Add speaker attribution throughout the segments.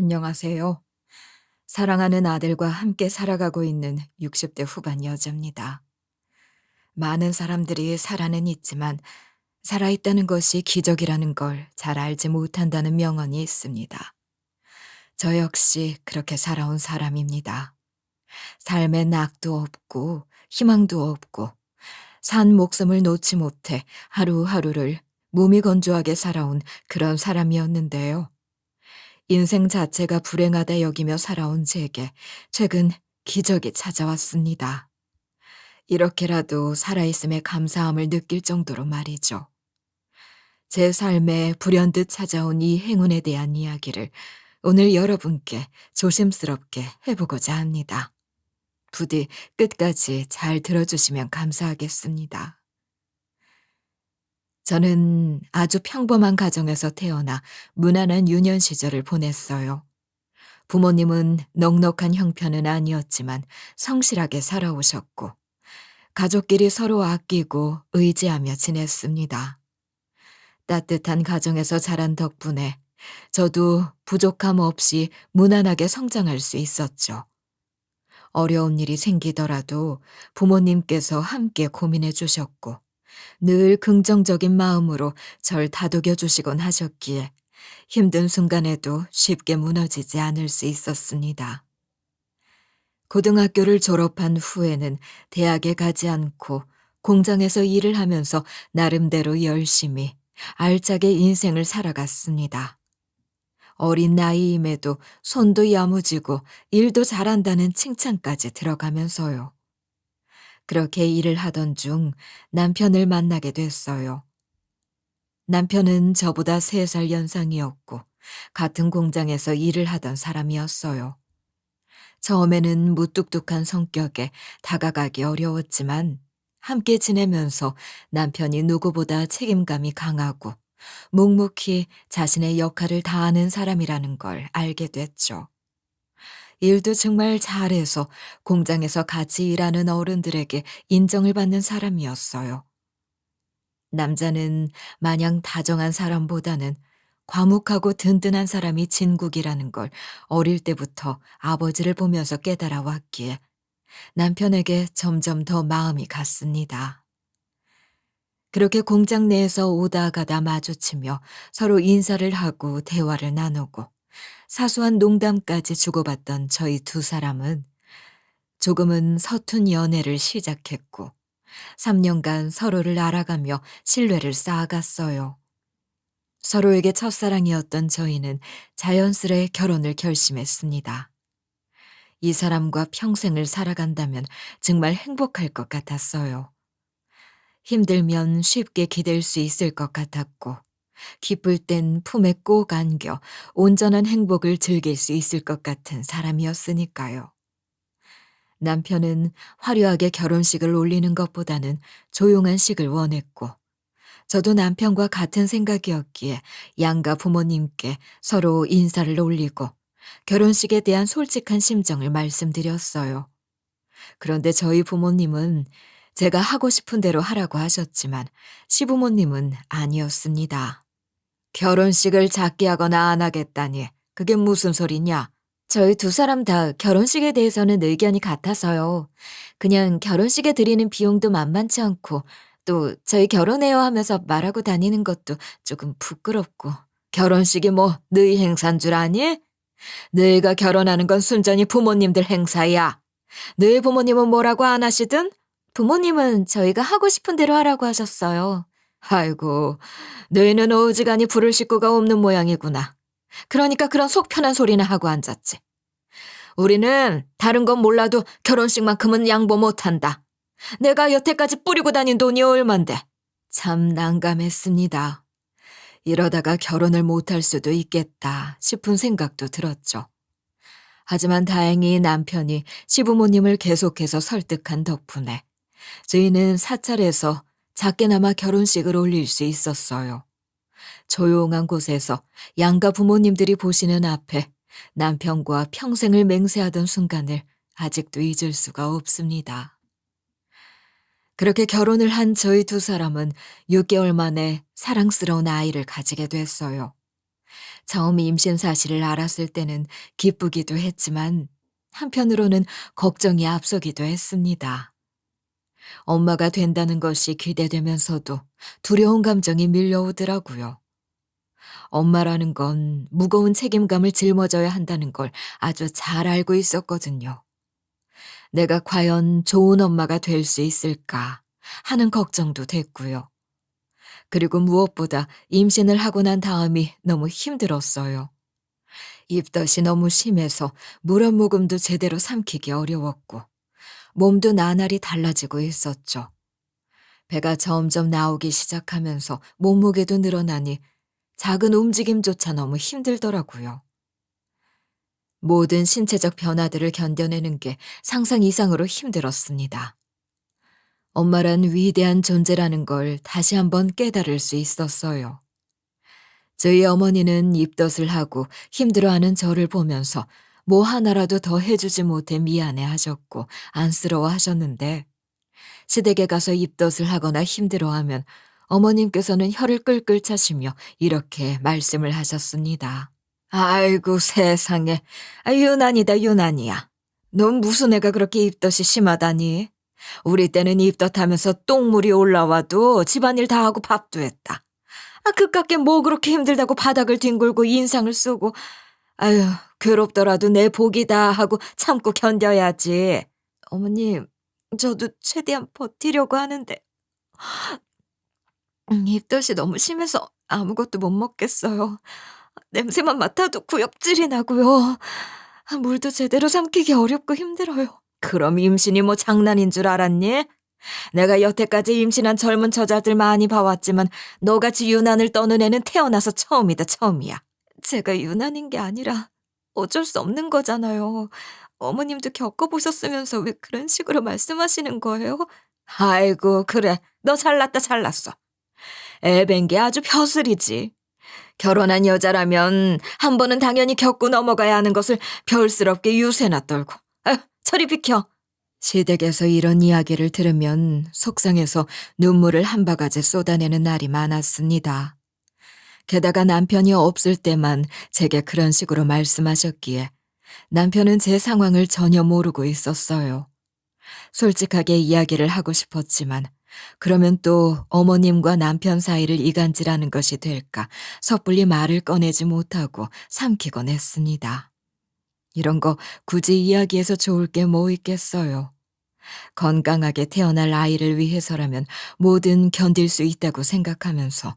Speaker 1: 안녕하세요. 사랑하는 아들과 함께 살아가고 있는 60대 후반 여자입니다. 많은 사람들이 살아는 있지만 살아있다는 것이 기적이라는 걸 잘 알지 못한다는 명언이 있습니다. 저 역시 그렇게 살아온 사람입니다. 삶에 낙도 없고 희망도 없고 산 목숨을 놓지 못해 하루하루를 무미건조하게 살아온 그런 사람이었는데요. 인생 자체가 불행하다 여기며 살아온 제게 최근 기적이 찾아왔습니다. 이렇게라도 살아있음에 감사함을 느낄 정도로 말이죠. 제 삶에 불현듯 찾아온 이 행운에 대한 이야기를 오늘 여러분께 조심스럽게 해보고자 합니다. 부디 끝까지 잘 들어주시면 감사하겠습니다. 저는 아주 평범한 가정에서 태어나 무난한 유년 시절을 보냈어요. 부모님은 넉넉한 형편은 아니었지만 성실하게 살아오셨고 가족끼리 서로 아끼고 의지하며 지냈습니다. 따뜻한 가정에서 자란 덕분에 저도 부족함 없이 무난하게 성장할 수 있었죠. 어려운 일이 생기더라도 부모님께서 함께 고민해 주셨고 늘 긍정적인 마음으로 절 다독여 주시곤 하셨기에 힘든 순간에도 쉽게 무너지지 않을 수 있었습니다. 고등학교를 졸업한 후에는 대학에 가지 않고 공장에서 일을 하면서 나름대로 열심히 알차게 인생을 살아갔습니다. 어린 나이임에도 손도 야무지고 일도 잘한다는 칭찬까지 들어가면서요. 그렇게 일을 하던 중 남편을 만나게 됐어요. 남편은 저보다 3살 연상이었고 같은 공장에서 일을 하던 사람이었어요. 처음에는 무뚝뚝한 성격에 다가가기 어려웠지만 함께 지내면서 남편이 누구보다 책임감이 강하고 묵묵히 자신의 역할을 다하는 사람이라는 걸 알게 됐죠. 일도 정말 잘해서 공장에서 같이 일하는 어른들에게 인정을 받는 사람이었어요. 남자는 마냥 다정한 사람보다는 과묵하고 든든한 사람이 진국이라는 걸 어릴 때부터 아버지를 보면서 깨달아 왔기에 남편에게 점점 더 마음이 갔습니다. 그렇게 공장 내에서 오다 가다 마주치며 서로 인사를 하고 대화를 나누고 사소한 농담까지 주고받던 저희 두 사람은 조금은 서툰 연애를 시작했고 3년간 서로를 알아가며 신뢰를 쌓아갔어요. 서로에게 첫사랑이었던 저희는 자연스레 결혼을 결심했습니다. 이 사람과 평생을 살아간다면 정말 행복할 것 같았어요. 힘들면 쉽게 기댈 수 있을 것 같았고, 기쁠 땐 품에 꼭 안겨 온전한 행복을 즐길 수 있을 것 같은 사람이었으니까요. 남편은 화려하게 결혼식을 올리는 것보다는 조용한 식을 원했고, 저도 남편과 같은 생각이었기에 양가 부모님께 서로 인사를 올리고 결혼식에 대한 솔직한 심정을 말씀드렸어요. 그런데 저희 부모님은 제가 하고 싶은 대로 하라고 하셨지만 시부모님은 아니었습니다. 결혼식을 작게 하거나 안 하겠다니 그게 무슨 소리냐? 저희 두 사람 다 결혼식에 대해서는 의견이 같아서요. 그냥 결혼식에 들이는 비용도 만만치 않고 또 저희 결혼해요 하면서 말하고 다니는 것도 조금 부끄럽고. 결혼식이 뭐 너희 행사인 줄 아니? 너희가 결혼하는 건 순전히 부모님들 행사야. 너희 부모님은 뭐라고 안 하시든? 부모님은 저희가 하고 싶은 대로 하라고 하셨어요. 아이고, 너희는 어지간히 부를 식구가 없는 모양이구나. 그러니까 그런 속 편한 소리나 하고 앉았지. 우리는 다른 건 몰라도 결혼식만큼은 양보 못한다. 내가 여태까지 뿌리고 다닌 돈이 얼만데. 참 난감했습니다. 이러다가 결혼을 못할 수도 있겠다 싶은 생각도 들었죠. 하지만 다행히 남편이 시부모님을 계속해서 설득한 덕분에 저희는 사찰에서 작게나마 결혼식을 올릴 수 있었어요. 조용한 곳에서 양가 부모님들이 보시는 앞에 남편과 평생을 맹세하던 순간을 아직도 잊을 수가 없습니다. 그렇게 결혼을 한 저희 두 사람은 6개월 만에 사랑스러운 아이를 가지게 됐어요. 처음 임신 사실을 알았을 때는 기쁘기도 했지만 한편으로는 걱정이 앞서기도 했습니다. 엄마가 된다는 것이 기대되면서도 두려운 감정이 밀려오더라고요. 엄마라는 건 무거운 책임감을 짊어져야 한다는 걸 아주 잘 알고 있었거든요. 내가 과연 좋은 엄마가 될 수 있을까 하는 걱정도 됐고요. 그리고 무엇보다 임신을 하고 난 다음이 너무 힘들었어요. 입덧이 너무 심해서 물 한 모금도 제대로 삼키기 어려웠고 몸도 나날이 달라지고 있었죠. 배가 점점 나오기 시작하면서 몸무게도 늘어나니 작은 움직임조차 너무 힘들더라고요. 모든 신체적 변화들을 견뎌내는 게 상상 이상으로 힘들었습니다. 엄마란 위대한 존재라는 걸 다시 한번 깨달을 수 있었어요. 저희 어머니는 입덧을 하고 힘들어하는 저를 보면서 뭐 하나라도 더 해주지 못해 미안해 하셨고 안쓰러워 하셨는데 시댁에 가서 입덧을 하거나 힘들어하면 어머님께서는 혀를 끌끌 차시며 이렇게 말씀을 하셨습니다. 아이고 세상에, 유난이다 유난이야. 넌 무슨 애가 그렇게 입덧이 심하다니? 우리 때는 입덧하면서 똥물이 올라와도 집안일 다 하고 밥도 했다. 그깟게 뭐 그렇게 힘들다고 바닥을 뒹굴고 인상을 쓰고, 아유, 괴롭더라도 내 복이다 하고 참고 견뎌야지. 어머님, 저도 최대한 버티려고 하는데, 입덧이 너무 심해서 아무것도 못 먹겠어요. 냄새만 맡아도 구역질이 나고요. 물도 제대로 삼키기 어렵고 힘들어요. 그럼 임신이 뭐 장난인 줄 알았니? 내가 여태까지 임신한 젊은 처자들 많이 봐왔지만 너같이 유난을 떠는 애는 태어나서 처음이다 처음이야. 제가 유난인 게 아니라 어쩔 수 없는 거잖아요. 어머님도 겪어보셨으면서 왜 그런 식으로 말씀하시는 거예요? 아이고 그래, 너 잘났다 잘났어. 애밴 게 아주 벼슬이지. 결혼한 여자라면 한 번은 당연히 겪고 넘어가야 하는 것을 별스럽게 유세나 떨고. 저리 비켜. 시댁에서 이런 이야기를 들으면 속상해서 눈물을 한 바가지 쏟아내는 날이 많았습니다. 게다가 남편이 없을 때만 제게 그런 식으로 말씀하셨기에 남편은 제 상황을 전혀 모르고 있었어요. 솔직하게 이야기를 하고 싶었지만 그러면 또 어머님과 남편 사이를 이간질하는 것이 될까 섣불리 말을 꺼내지 못하고 삼키곤 했습니다. 이런 거 굳이 이야기해서 좋을 게 뭐 있겠어요. 건강하게 태어날 아이를 위해서라면 뭐든 견딜 수 있다고 생각하면서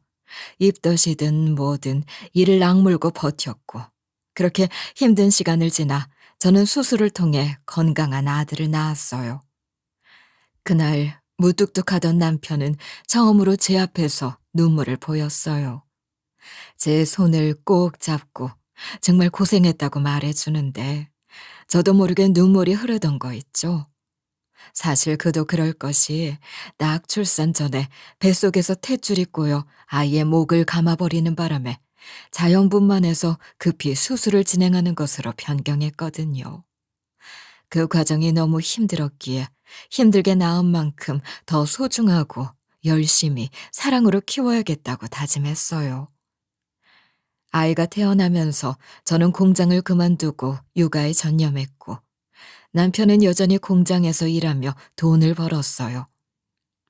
Speaker 1: 입덧이든 뭐든 이를 악물고 버텼고 그렇게 힘든 시간을 지나 저는 수술을 통해 건강한 아들을 낳았어요. 그날 무뚝뚝하던 남편은 처음으로 제 앞에서 눈물을 보였어요. 제 손을 꼭 잡고 정말 고생했다고 말해주는데 저도 모르게 눈물이 흐르던 거 있죠. 사실 그도 그럴 것이 낙 출산 전에 뱃속에서 탯줄이 꼬여 아이의 목을 감아버리는 바람에 자연분만해서 급히 수술을 진행하는 것으로 변경했거든요. 그 과정이 너무 힘들었기에 힘들게 낳은 만큼 더 소중하고 열심히 사랑으로 키워야겠다고 다짐했어요. 아이가 태어나면서 저는 공장을 그만두고 육아에 전념했고 남편은 여전히 공장에서 일하며 돈을 벌었어요.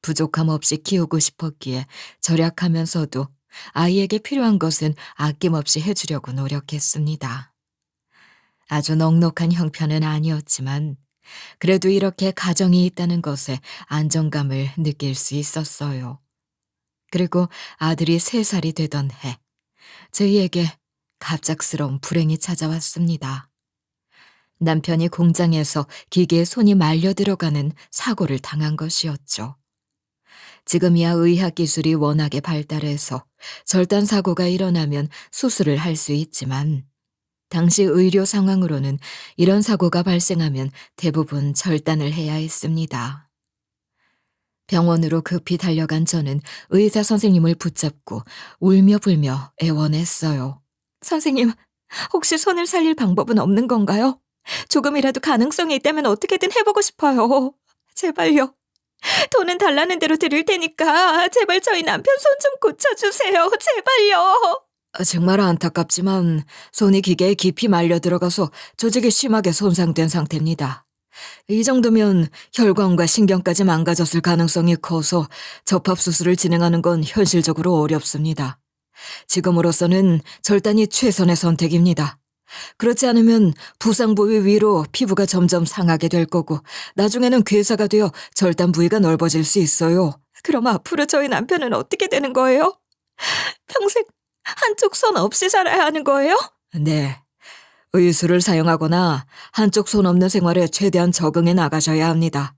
Speaker 1: 부족함 없이 키우고 싶었기에 절약하면서도 아이에게 필요한 것은 아낌없이 해주려고 노력했습니다. 아주 넉넉한 형편은 아니었지만 그래도 이렇게 가정이 있다는 것에 안정감을 느낄 수 있었어요. 그리고 아들이 3살이 되던 해, 저희에게 갑작스러운 불행이 찾아왔습니다. 남편이 공장에서 기계에 손이 말려 들어가는 사고를 당한 것이었죠. 지금이야 의학 기술이 워낙에 발달해서 절단 사고가 일어나면 수술을 할 수 있지만 당시 의료 상황으로는 이런 사고가 발생하면 대부분 절단을 해야 했습니다. 병원으로 급히 달려간 저는 의사 선생님을 붙잡고 울며 불며 애원했어요. 선생님, 혹시 손을 살릴 방법은 없는 건가요? 조금이라도 가능성이 있다면 어떻게든 해보고 싶어요. 제발요. 돈은 달라는 대로 드릴 테니까 제발 저희 남편 손 좀 고쳐주세요. 제발요. 정말 안타깝지만 손이 기계에 깊이 말려 들어가서 조직이 심하게 손상된 상태입니다. 이 정도면 혈관과 신경까지 망가졌을 가능성이 커서 접합수술을 진행하는 건 현실적으로 어렵습니다. 지금으로서는 절단이 최선의 선택입니다. 그렇지 않으면 부상 부위 위로 피부가 점점 상하게 될 거고 나중에는 괴사가 되어 절단 부위가 넓어질 수 있어요. 그럼 앞으로 저희 남편은 어떻게 되는 거예요? 평생 한쪽 손 없이 살아야 하는 거예요? 네. 의수를 사용하거나 한쪽 손 없는 생활에 최대한 적응해 나가셔야 합니다.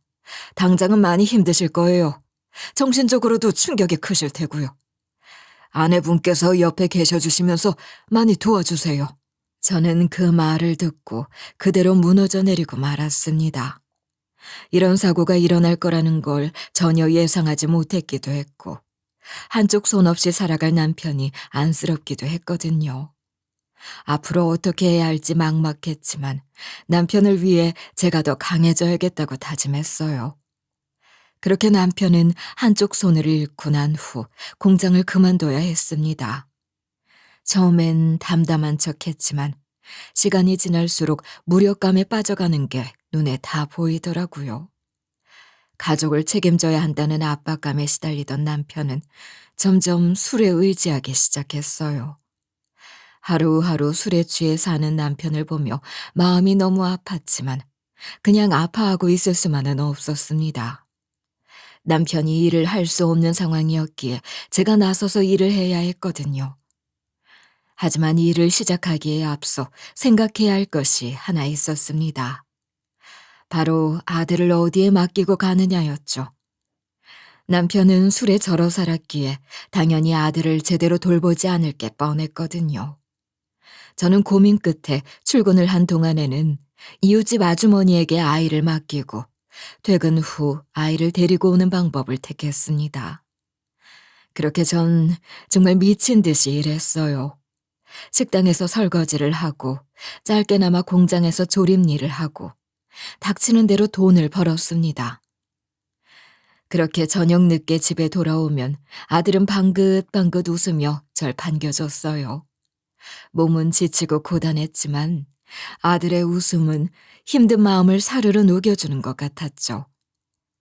Speaker 1: 당장은 많이 힘드실 거예요. 정신적으로도 충격이 크실 테고요. 아내분께서 옆에 계셔주시면서 많이 도와주세요. 저는 그 말을 듣고 그대로 무너져 내리고 말았습니다. 이런 사고가 일어날 거라는 걸 전혀 예상하지 못했기도 했고 한쪽 손 없이 살아갈 남편이 안쓰럽기도 했거든요. 앞으로 어떻게 해야 할지 막막했지만 남편을 위해 제가 더 강해져야겠다고 다짐했어요. 그렇게 남편은 한쪽 손을 잃고 난 후 공장을 그만둬야 했습니다. 처음엔 담담한 척했지만 시간이 지날수록 무력감에 빠져가는 게 눈에 다 보이더라고요. 가족을 책임져야 한다는 압박감에 시달리던 남편은 점점 술에 의지하기 시작했어요. 하루하루 술에 취해 사는 남편을 보며 마음이 너무 아팠지만 그냥 아파하고 있을 수만은 없었습니다. 남편이 일을 할 수 없는 상황이었기에 제가 나서서 일을 해야 했거든요. 하지만 일을 시작하기에 앞서 생각해야 할 것이 하나 있었습니다. 바로 아들을 어디에 맡기고 가느냐였죠. 남편은 술에 절어 살았기에 당연히 아들을 제대로 돌보지 않을 게 뻔했거든요. 저는 고민 끝에 출근을 한 동안에는 이웃집 아주머니에게 아이를 맡기고 퇴근 후 아이를 데리고 오는 방법을 택했습니다. 그렇게 전 정말 미친 듯이 일했어요. 식당에서 설거지를 하고 짧게나마 공장에서 조립 일을 하고 닥치는 대로 돈을 벌었습니다. 그렇게 저녁 늦게 집에 돌아오면 아들은 방긋방긋 웃으며 절 반겨줬어요. 몸은 지치고 고단했지만 아들의 웃음은 힘든 마음을 사르르 녹여주는 것 같았죠.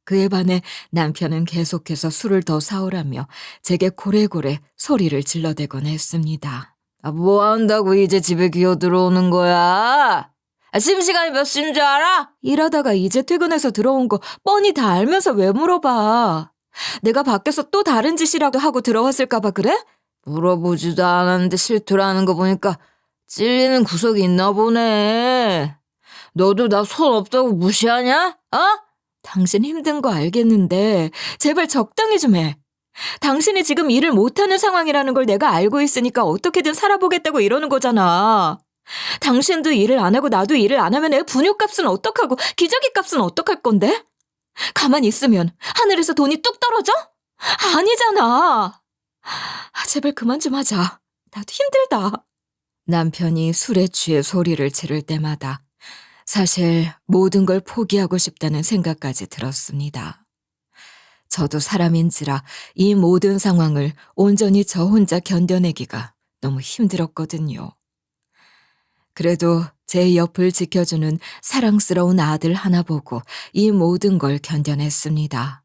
Speaker 1: 그에 반해 남편은 계속해서 술을 더 사오라며 제게 고래고래 소리를 질러대곤 했습니다. 뭐 한다고 이제 집에 기어 들어오는 거야? 심시간이 몇 시인 줄 알아? 이러다가 이제 퇴근해서 들어온 거 뻔히 다 알면서 왜 물어봐? 내가 밖에서 또 다른 짓이라도 하고 들어왔을까 봐 그래? 물어보지도 않았는데 실토라는 거 보니까 찔리는 구석이 있나 보네. 너도 나 손 없다고 무시하냐? 어? 당신 힘든 거 알겠는데 제발 적당히 좀 해. 당신이 지금 일을 못하는 상황이라는 걸 내가 알고 있으니까 어떻게든 살아보겠다고 이러는 거잖아. 당신도 일을 안 하고 나도 일을 안 하면 애 분유값은 어떡하고 기저귀 값은 어떡할 건데? 가만히 있으면 하늘에서 돈이 뚝 떨어져? 아니잖아. 제발 그만 좀 하자. 나도 힘들다. 남편이 술에 취해 소리를 지를 때마다 사실 모든 걸 포기하고 싶다는 생각까지 들었습니다. 저도 사람인지라 이 모든 상황을 온전히 저 혼자 견뎌내기가 너무 힘들었거든요. 그래도 제 옆을 지켜주는 사랑스러운 아들 하나 보고 이 모든 걸 견뎌냈습니다.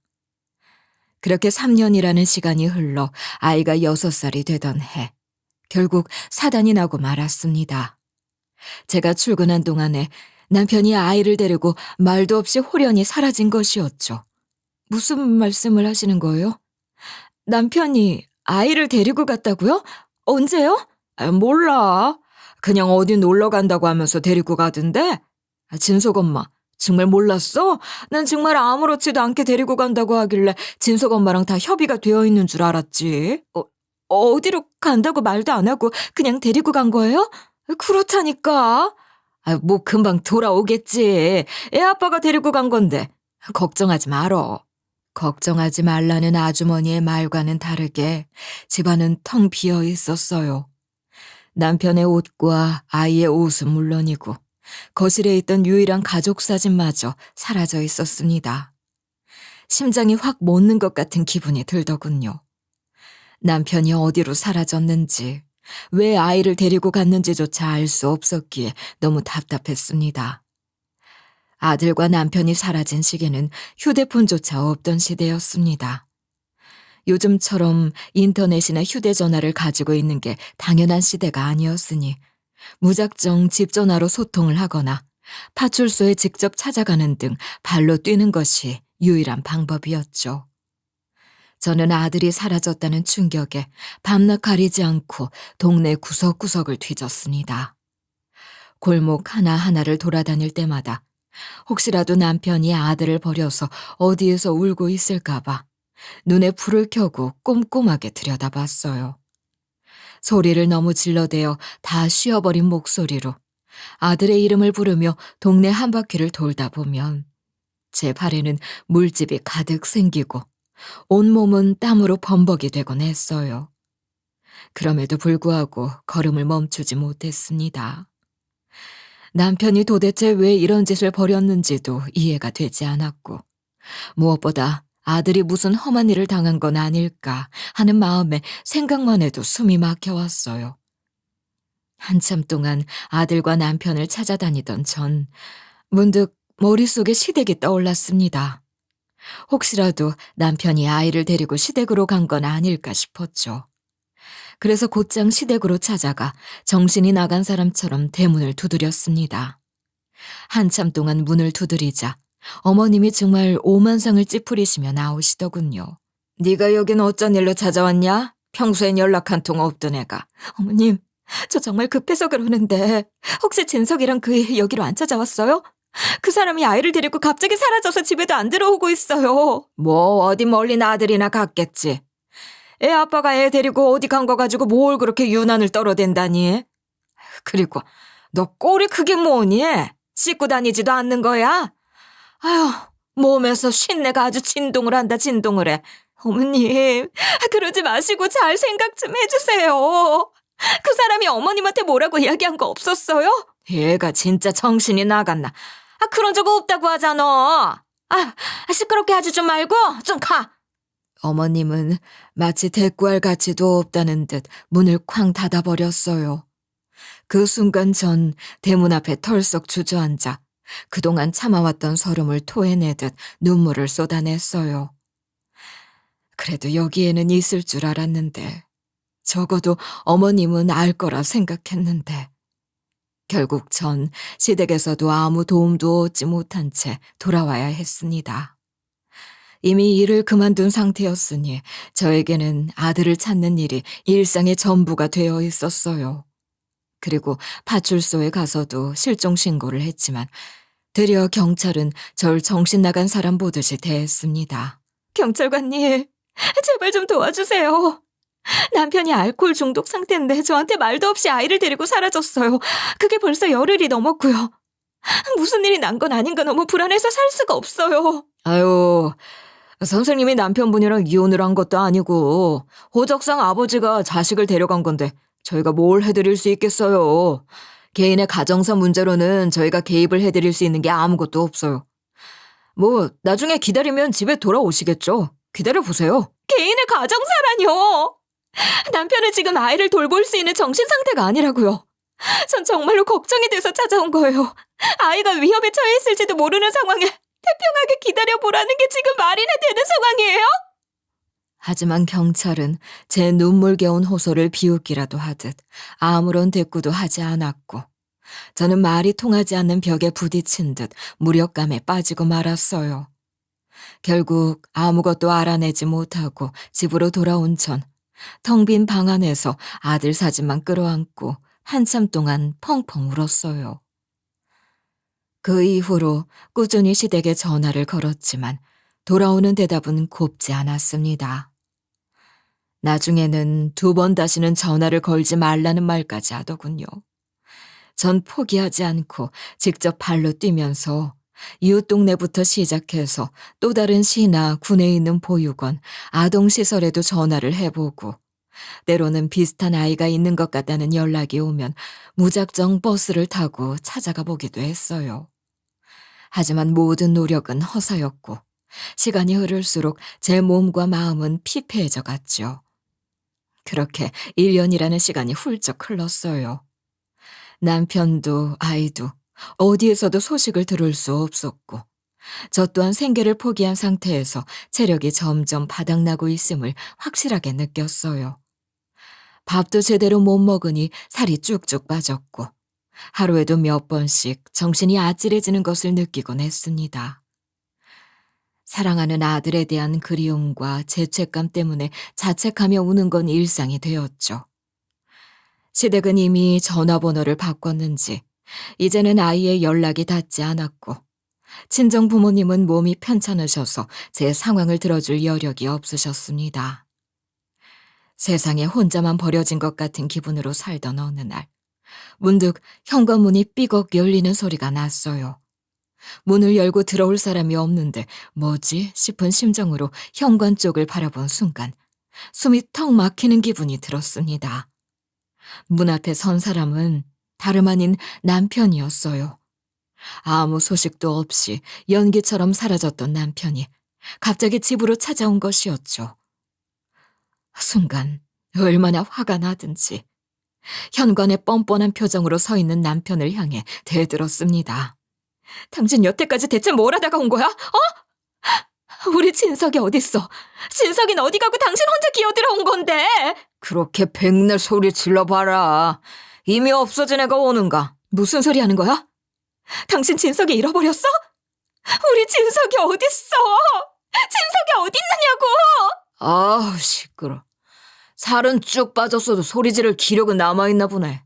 Speaker 1: 그렇게 3년이라는 시간이 흘러 아이가 6살이 되던 해, 결국 사단이 나고 말았습니다. 제가 출근한 동안에 남편이 아이를 데리고 말도 없이 홀연히 사라진 것이었죠. 무슨 말씀을 하시는 거예요? 남편이 아이를 데리고 갔다고요? 언제요? 몰라. 그냥 어디 놀러 간다고 하면서 데리고 가던데? 진석 엄마, 정말 몰랐어? 난 정말 아무렇지도 않게 데리고 간다고 하길래 진석 엄마랑 다 협의가 되어 있는 줄 알았지. 어디로 간다고 말도 안 하고 그냥 데리고 간 거예요? 그렇다니까. 뭐 금방 돌아오겠지. 애 아빠가 데리고 간 건데. 걱정하지 말어. 걱정하지 말라는 아주머니의 말과는 다르게 집안은 텅 비어 있었어요. 남편의 옷과 아이의 옷은 물론이고 거실에 있던 유일한 가족 사진마저 사라져 있었습니다. 심장이 확 멎는 것 같은 기분이 들더군요. 남편이 어디로 사라졌는지 왜 아이를 데리고 갔는지조차 알 수 없었기에 너무 답답했습니다. 아들과 남편이 사라진 시기는 휴대폰조차 없던 시대였습니다. 요즘처럼 인터넷이나 휴대전화를 가지고 있는 게 당연한 시대가 아니었으니 무작정 집 전화로 소통을 하거나 파출소에 직접 찾아가는 등 발로 뛰는 것이 유일한 방법이었죠. 저는 아들이 사라졌다는 충격에 밤낮 가리지 않고 동네 구석구석을 뒤졌습니다. 골목 하나하나를 돌아다닐 때마다 혹시라도 남편이 아들을 버려서 어디에서 울고 있을까봐 눈에 불을 켜고 꼼꼼하게 들여다봤어요. 소리를 너무 질러대어 다 쉬어버린 목소리로 아들의 이름을 부르며 동네 한 바퀴를 돌다 보면 제 발에는 물집이 가득 생기고 온몸은 땀으로 범벅이 되곤 했어요. 그럼에도 불구하고 걸음을 멈추지 못했습니다. 남편이 도대체 왜 이런 짓을 벌였는지도 이해가 되지 않았고 무엇보다 아들이 무슨 험한 일을 당한 건 아닐까 하는 마음에 생각만 해도 숨이 막혀왔어요. 한참 동안 아들과 남편을 찾아다니던 전 문득 머릿속에 시댁이 떠올랐습니다. 혹시라도 남편이 아이를 데리고 시댁으로 간 건 아닐까 싶었죠. 그래서 곧장 시댁으로 찾아가 정신이 나간 사람처럼 대문을 두드렸습니다. 한참 동안 문을 두드리자 어머님이 정말 오만상을 찌푸리시며 나오시더군요. 네가 여긴 어쩐 일로 찾아왔냐? 평소엔 연락 한 통 없던 애가. 어머님, 저 정말 급해서 그러는데 혹시 진석이랑 그 여기로 안 찾아왔어요? 그 사람이 아이를 데리고 갑자기 사라져서 집에도 안 들어오고 있어요. 뭐 어디 멀리 나들이나 갔겠지. 애 아빠가 애 데리고 어디 간 거 가지고 뭘 그렇게 유난을 떨어댄다니. 그리고 너 꼴이 그게 뭐니? 씻고 다니지도 않는 거야? 아휴, 몸에서 쉰내가 아주 진동을 한다 진동을 해. 어머님, 그러지 마시고 잘 생각 좀 해주세요. 그 사람이 어머님한테 뭐라고 이야기한 거 없었어요? 얘가 진짜 정신이 나갔나. 그런 적 없다고 하잖아. 시끄럽게 하지 좀 말고 좀 가. 어머님은 마치 대꾸할 가치도 없다는 듯 문을 쾅 닫아버렸어요. 그 순간 전 대문 앞에 털썩 주저앉아 그동안 참아왔던 서름을 토해내듯 눈물을 쏟아냈어요. 그래도 여기에는 있을 줄 알았는데 적어도 어머님은 알 거라 생각했는데 결국 전 시댁에서도 아무 도움도 얻지 못한 채 돌아와야 했습니다. 이미 일을 그만둔 상태였으니 저에게는 아들을 찾는 일이 일상의 전부가 되어 있었어요. 그리고 파출소에 가서도 실종 신고를 했지만 되려 경찰은 절 정신 나간 사람 보듯이 대했습니다. 경찰관님, 제발 좀 도와주세요. 남편이 알코올 중독 상태인데 저한테 말도 없이 아이를 데리고 사라졌어요. 그게 벌써 열흘이 넘었고요. 무슨 일이 난 건 아닌가 너무 불안해서 살 수가 없어요. 아유, 선생님이 남편분이랑 이혼을 한 것도 아니고 호적상 아버지가 자식을 데려간 건데 저희가 뭘 해드릴 수 있겠어요. 개인의 가정사 문제로는 저희가 개입을 해드릴 수 있는 게 아무것도 없어요. 뭐 나중에 기다리면 집에 돌아오시겠죠. 기다려보세요. 개인의 가정사라뇨. 남편은 지금 아이를 돌볼 수 있는 정신 상태가 아니라고요. 전 정말로 걱정이 돼서 찾아온 거예요. 아이가 위험에 처해 있을지도 모르는 상황에 태평하게 기다려보라는 게 지금 말이나 되는 상황이에요? 하지만 경찰은 제 눈물겨운 호소를 비웃기라도 하듯 아무런 대꾸도 하지 않았고 저는 말이 통하지 않는 벽에 부딪힌 듯 무력감에 빠지고 말았어요. 결국 아무것도 알아내지 못하고 집으로 돌아온 전 텅 빈 방 안에서 아들 사진만 끌어안고 한참 동안 펑펑 울었어요. 그 이후로 꾸준히 시댁에 전화를 걸었지만 돌아오는 대답은 곱지 않았습니다. 나중에는 2번 다시는 전화를 걸지 말라는 말까지 하더군요. 전 포기하지 않고 직접 발로 뛰면서 이웃 동네부터 시작해서 또 다른 시나 군에 있는 보육원, 아동시설에도 전화를 해보고 때로는 비슷한 아이가 있는 것 같다는 연락이 오면 무작정 버스를 타고 찾아가 보기도 했어요. 하지만 모든 노력은 허사였고 시간이 흐를수록 제 몸과 마음은 피폐해져 갔죠. 그렇게 1년이라는 시간이 훌쩍 흘렀어요. 남편도 아이도 어디에서도 소식을 들을 수 없었고, 저 또한 생계를 포기한 상태에서 체력이 점점 바닥나고 있음을 확실하게 느꼈어요. 밥도 제대로 못 먹으니 살이 쭉쭉 빠졌고, 하루에도 몇 번씩 정신이 아찔해지는 것을 느끼곤 했습니다. 사랑하는 아들에 대한 그리움과 죄책감 때문에 자책하며 우는 건 일상이 되었죠. 시댁은 이미 전화번호를 바꿨는지 이제는 아이의 연락이 닿지 않았고, 친정 부모님은 몸이 편찮으셔서 제 상황을 들어줄 여력이 없으셨습니다. 세상에 혼자만 버려진 것 같은 기분으로 살던 어느 날, 문득 현관문이 삐걱 열리는 소리가 났어요. 문을 열고 들어올 사람이 없는데 뭐지 싶은 심정으로 현관 쪽을 바라본 순간 숨이 턱 막히는 기분이 들었습니다. 문 앞에 선 사람은 다름 아닌 남편이었어요. 아무 소식도 없이 연기처럼 사라졌던 남편이 갑자기 집으로 찾아온 것이었죠. 순간 얼마나 화가 나든지 현관에 뻔뻔한 표정으로 서 있는 남편을 향해 대들었습니다. 당신 여태까지 대체 뭘 하다가 온 거야? 우리 진석이 어딨어? 진석이는 어디 가고 당신 혼자 기어들어온 건데? 그렇게 백날 소리 질러봐라. 이미 없어진 애가 오는가? 무슨 소리 하는 거야? 당신 진석이 잃어버렸어? 우리 진석이 어딨어? 진석이 어딨느냐고! 아우 시끄러. 살은 쭉 빠졌어도 소리 지를 기력은 남아있나 보네.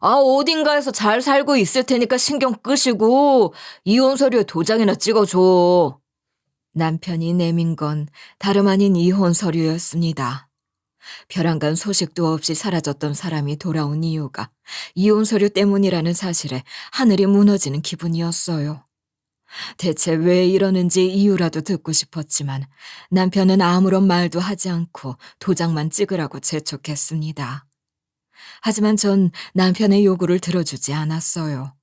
Speaker 1: 어딘가에서 잘 살고 있을 테니까 신경 끄시고 이혼 서류에 도장이나 찍어줘. 남편이 내민 건 다름 아닌 이혼 서류였습니다. 벼랑간 소식도 없이 사라졌던 사람이 돌아온 이유가 이혼 서류 때문이라는 사실에 하늘이 무너지는 기분이었어요. 대체 왜 이러는지 이유라도 듣고 싶었지만 남편은 아무런 말도 하지 않고 도장만 찍으라고 재촉했습니다. 하지만 전 남편의 요구를 들어주지 않았어요.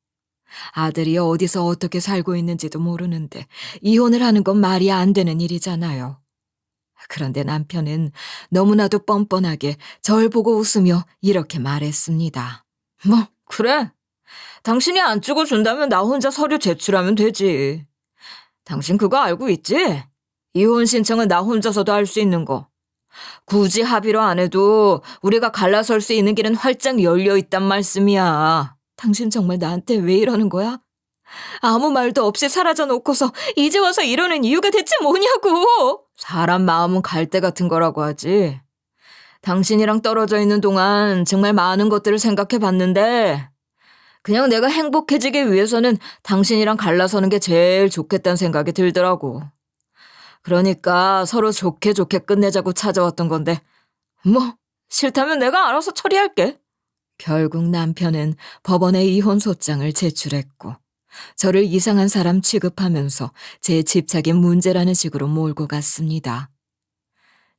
Speaker 1: 아들이 어디서 어떻게 살고 있는지도 모르는데 이혼을 하는 건 말이 안 되는 일이잖아요. 그런데 남편은 너무나도 뻔뻔하게 절 보고 웃으며 이렇게 말했습니다. 뭐 그래. 당신이 안 찍어준다면 나 혼자 서류 제출하면 되지. 당신 그거 알고 있지? 이혼 신청은 나 혼자서도 할 수 있는 거. 굳이 합의로 안 해도 우리가 갈라설 수 있는 길은 활짝 열려 있단 말씀이야. 당신 정말 나한테 왜 이러는 거야? 아무 말도 없이 사라져 놓고서 이제 와서 이러는 이유가 대체 뭐냐고. 사람 마음은 갈대 같은 거라고 하지. 당신이랑 떨어져 있는 동안 정말 많은 것들을 생각해 봤는데 그냥 내가 행복해지기 위해서는 당신이랑 갈라서는 게 제일 좋겠다는 생각이 들더라고. 그러니까 서로 좋게 끝내자고 찾아왔던 건데 뭐 싫다면 내가 알아서 처리할게. 결국 남편은 법원에 이혼 소장을 제출했고 저를 이상한 사람 취급하면서 제 집착이 문제라는 식으로 몰고 갔습니다.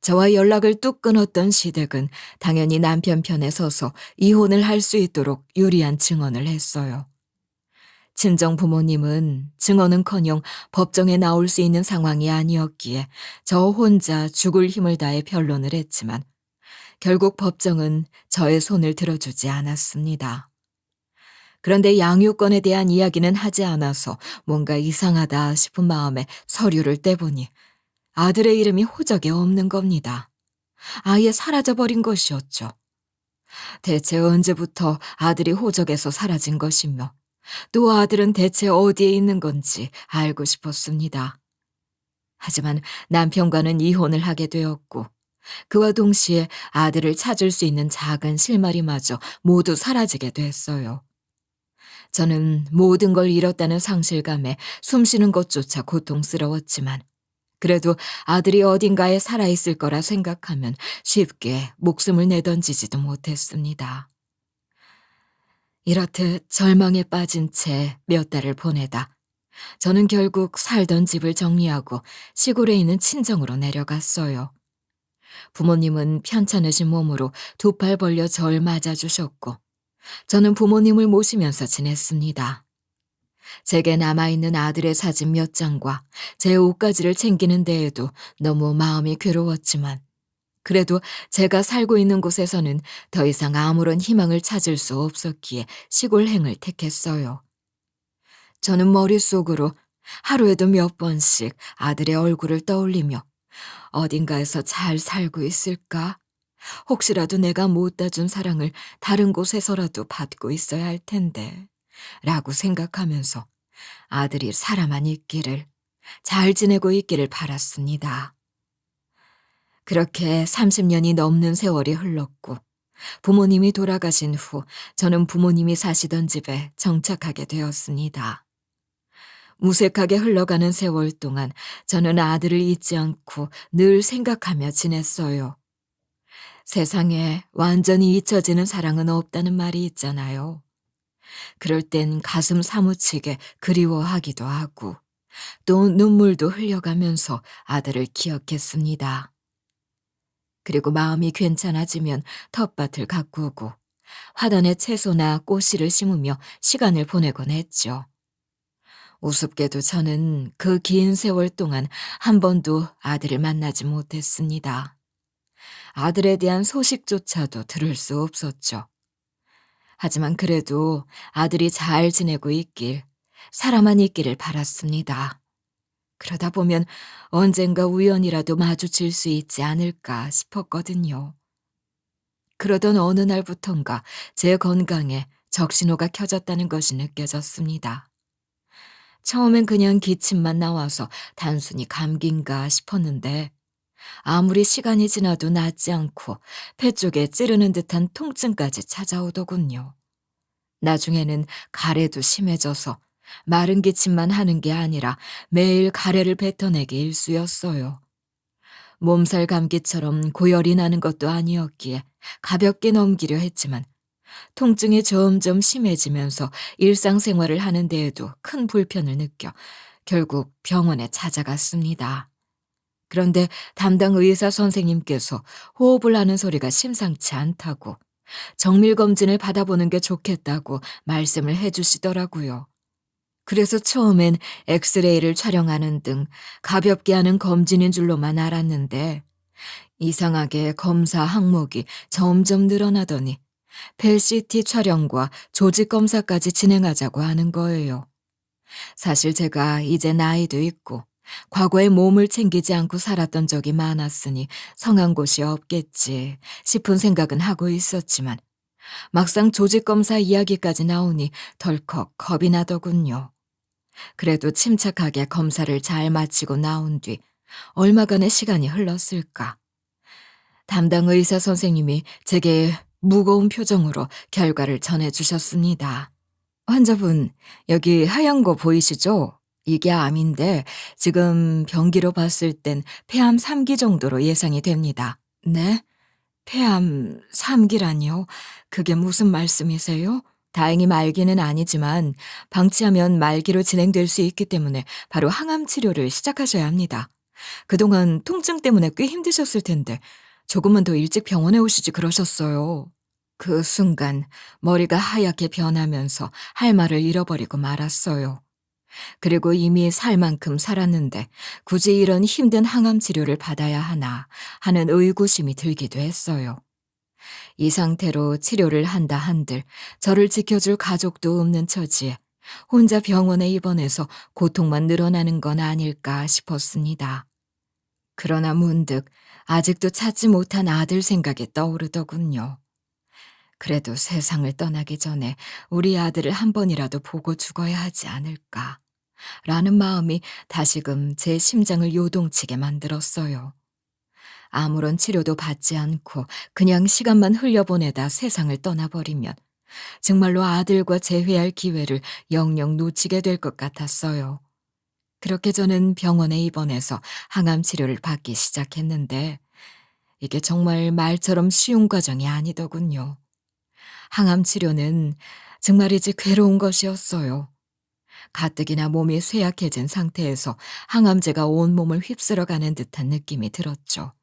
Speaker 1: 저와 연락을 뚝 끊었던 시댁은 당연히 남편 편에 서서 이혼을 할 수 있도록 유리한 증언을 했어요. 친정 부모님은 증언은커녕 법정에 나올 수 있는 상황이 아니었기에 저 혼자 죽을 힘을 다해 변론을 했지만 결국 법정은 저의 손을 들어주지 않았습니다. 그런데 양육권에 대한 이야기는 하지 않아서 뭔가 이상하다 싶은 마음에 서류를 떼보니 아들의 이름이 호적에 없는 겁니다. 아예 사라져버린 것이었죠. 대체 언제부터 아들이 호적에서 사라진 것이며 또 아들은 대체 어디에 있는 건지 알고 싶었습니다. 하지만 남편과는 이혼을 하게 되었고 그와 동시에 아들을 찾을 수 있는 작은 실마리마저 모두 사라지게 됐어요. 저는 모든 걸 잃었다는 상실감에 숨쉬는 것조차 고통스러웠지만 그래도 아들이 어딘가에 살아있을 거라 생각하면 쉽게 목숨을 내던지지도 못했습니다. 이렇듯 절망에 빠진 채 몇 달을 보내다 저는 결국 살던 집을 정리하고 시골에 있는 친정으로 내려갔어요. 부모님은 편찮으신 몸으로 두 팔 벌려 절 맞아주셨고 저는 부모님을 모시면서 지냈습니다. 제게 남아있는 아들의 사진 몇 장과 제 옷가지를 챙기는 데에도 너무 마음이 괴로웠지만 그래도 제가 살고 있는 곳에서는 더 이상 아무런 희망을 찾을 수 없었기에 시골행을 택했어요. 저는 머릿속으로 하루에도 몇 번씩 아들의 얼굴을 떠올리며 어딘가에서 잘 살고 있을까? 혹시라도 내가 못다 준 사랑을 다른 곳에서라도 받고 있어야 할 텐데, 라고 생각하면서 아들이 살아만 있기를, 잘 지내고 있기를 바랐습니다. 그렇게 30년이 넘는 세월이 흘렀고, 부모님이 돌아가신 후 저는 부모님이 사시던 집에 정착하게 되었습니다. 무색하게 흘러가는 세월 동안 저는 아들을 잊지 않고 늘 생각하며 지냈어요. 세상에 완전히 잊혀지는 사랑은 없다는 말이 있잖아요. 그럴 땐 가슴 사무치게 그리워하기도 하고 또 눈물도 흘려가면서 아들을 기억했습니다. 그리고 마음이 괜찮아지면 텃밭을 가꾸고 화단에 채소나 꽃씨를 심으며 시간을 보내곤 했죠. 우습게도 저는 그 긴 세월 동안 한 번도 아들을 만나지 못했습니다. 아들에 대한 소식조차도 들을 수 없었죠. 하지만 그래도 아들이 잘 지내고 있길, 살아만 있기를 바랐습니다. 그러다 보면 언젠가 우연이라도 마주칠 수 있지 않을까 싶었거든요. 그러던 어느 날부턴가 제 건강에 적신호가 켜졌다는 것이 느껴졌습니다. 처음엔 그냥 기침만 나와서 단순히 감기인가 싶었는데 아무리 시간이 지나도 낫지 않고 폐 쪽에 찌르는 듯한 통증까지 찾아오더군요. 나중에는 가래도 심해져서 마른 기침만 하는 게 아니라 매일 가래를 뱉어내기 일쑤였어요. 몸살 감기처럼 고열이 나는 것도 아니었기에 가볍게 넘기려 했지만 통증이 점점 심해지면서 일상생활을 하는 데에도 큰 불편을 느껴 결국 병원에 찾아갔습니다. 그런데 담당 의사 선생님께서 호흡을 하는 소리가 심상치 않다고 정밀검진을 받아보는 게 좋겠다고 말씀을 해주시더라고요. 그래서 처음엔 엑스레이를 촬영하는 등 가볍게 하는 검진인 줄로만 알았는데 이상하게 검사 항목이 점점 늘어나더니 벨CT 촬영과 조직 검사까지 진행하자고 하는 거예요. 사실 제가 이제 나이도 있고 과거에 몸을 챙기지 않고 살았던 적이 많았으니 성한 곳이 없겠지 싶은 생각은 하고 있었지만 막상 조직 검사 이야기까지 나오니 덜컥 겁이 나더군요. 그래도 침착하게 검사를 잘 마치고 나온 뒤 얼마간의 시간이 흘렀을까. 담당 의사 선생님이 제게 무거운 표정으로 결과를 전해주셨습니다. 환자분, 여기 하얀 거 보이시죠? 이게 암인데 지금 병기로 봤을 땐 폐암 3기 정도로 예상이 됩니다. 네? 폐암 3기라니요? 그게 무슨 말씀이세요? 다행히 말기는 아니지만 방치하면 말기로 진행될 수 있기 때문에 바로 항암 치료를 시작하셔야 합니다. 그동안 통증 때문에 꽤 힘드셨을 텐데 조금만 더 일찍 병원에 오시지 그러셨어요. 그 순간 머리가 하얗게 변하면서 할 말을 잃어버리고 말았어요. 그리고 이미 살 만큼 살았는데 굳이 이런 힘든 항암 치료를 받아야 하나 하는 의구심이 들기도 했어요. 이 상태로 치료를 한다 한들 저를 지켜줄 가족도 없는 처지에 혼자 병원에 입원해서 고통만 늘어나는 건 아닐까 싶었습니다. 그러나 문득 아직도 찾지 못한 아들 생각이 떠오르더군요. 그래도 세상을 떠나기 전에 우리 아들을 한 번이라도 보고 죽어야 하지 않을까 라는 마음이 다시금 제 심장을 요동치게 만들었어요. 아무런 치료도 받지 않고 그냥 시간만 흘려보내다 세상을 떠나버리면 정말로 아들과 재회할 기회를 영영 놓치게 될 것 같았어요. 그렇게 저는 병원에 입원해서 항암 치료를 받기 시작했는데 이게 정말 말처럼 쉬운 과정이 아니더군요. 항암 치료는 정말이지 괴로운 것이었어요. 가뜩이나 몸이 쇠약해진 상태에서 항암제가 온몸을 휩쓸어가는 듯한 느낌이 들었죠.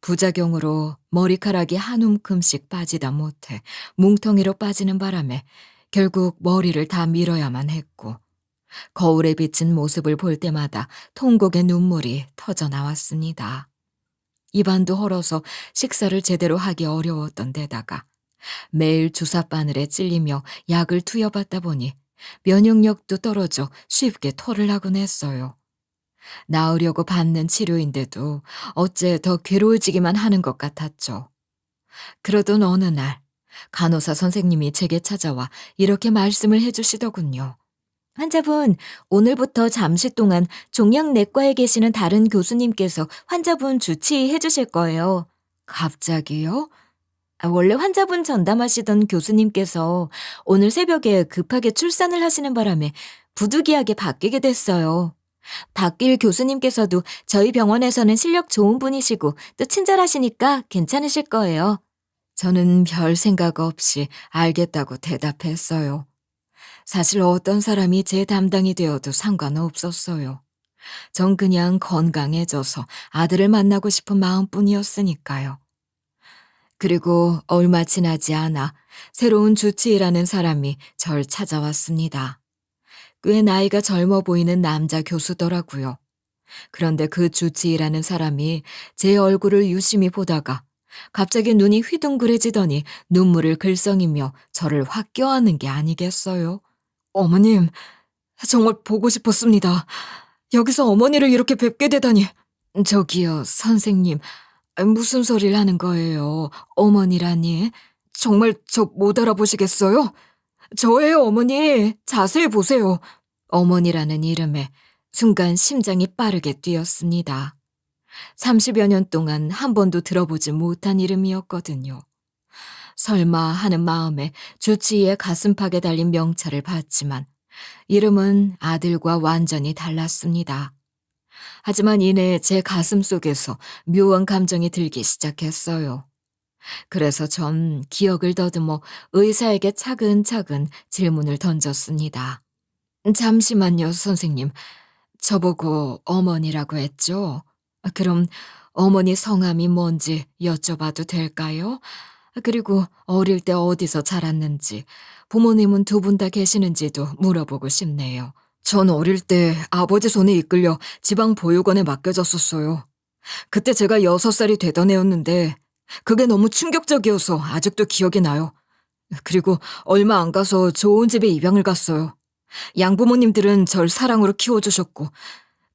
Speaker 1: 부작용으로 머리카락이 한 움큼씩 빠지다 못해 뭉텅이로 빠지는 바람에 결국 머리를 다 밀어야만 했고 거울에 비친 모습을 볼 때마다 통곡의 눈물이 터져 나왔습니다. 입안도 헐어서 식사를 제대로 하기 어려웠던 데다가 매일 주사 바늘에 찔리며 약을 투여받다 보니 면역력도 떨어져 쉽게 토를 하곤 했어요. 나으려고 받는 치료인데도 어째 더 괴로워지기만 하는 것 같았죠. 그러던 어느 날 간호사 선생님이 제게 찾아와 이렇게 말씀을 해주시더군요. 환자분, 오늘부터 잠시 동안 종양내과에 계시는 다른 교수님께서 환자분 주치의 해주실 거예요. 갑자기요? 원래 환자분 전담하시던 교수님께서 오늘 새벽에 급하게 출산을 하시는 바람에 부득이하게 바뀌게 됐어요. 바뀔 교수님께서도 저희 병원에서는 실력 좋은 분이시고 또 친절하시니까 괜찮으실 거예요. 저는 별 생각 없이 알겠다고 대답했어요. 사실 어떤 사람이 제 담당이 되어도 상관없었어요. 전 그냥 건강해져서 아들을 만나고 싶은 마음뿐이었으니까요. 그리고 얼마 지나지 않아 새로운 주치의라는 사람이 절 찾아왔습니다. 꽤 나이가 젊어 보이는 남자 교수더라고요. 그런데 그 주치의라는 사람이 제 얼굴을 유심히 보다가 갑자기 눈이 휘둥그레지더니 눈물을 글썽이며 저를 확 껴안는 게 아니겠어요. 어머님, 정말 보고 싶었습니다. 여기서 어머니를 이렇게 뵙게 되다니. 저기요, 선생님. 무슨 소리를 하는 거예요? 어머니라니. 정말 저 못 알아보시겠어요? 저예요, 어머니. 자세히 보세요. 어머니라는 이름에 순간 심장이 빠르게 뛰었습니다. 30여 년 동안 한 번도 들어보지 못한 이름이었거든요. 설마 하는 마음에 주치의의 가슴팍에 달린 명찰을 봤지만 이름은 아들과 완전히 달랐습니다. 하지만 이내 제 가슴 속에서 묘한 감정이 들기 시작했어요. 그래서 전 기억을 더듬어 의사에게 차근차근 질문을 던졌습니다. 잠시만요, 선생님. 저보고 어머니라고 했죠? 그럼 어머니 성함이 뭔지 여쭤봐도 될까요? 그리고 어릴 때 어디서 자랐는지, 부모님은 두 분 다 계시는지도 물어보고 싶네요. 전 어릴 때 아버지 손에 이끌려 지방 보육원에 맡겨졌었어요. 그때 제가 6살이 되던 애였는데 그게 너무 충격적이어서 아직도 기억이 나요. 그리고 얼마 안 가서 좋은 집에 입양을 갔어요. 양부모님들은 절 사랑으로 키워주셨고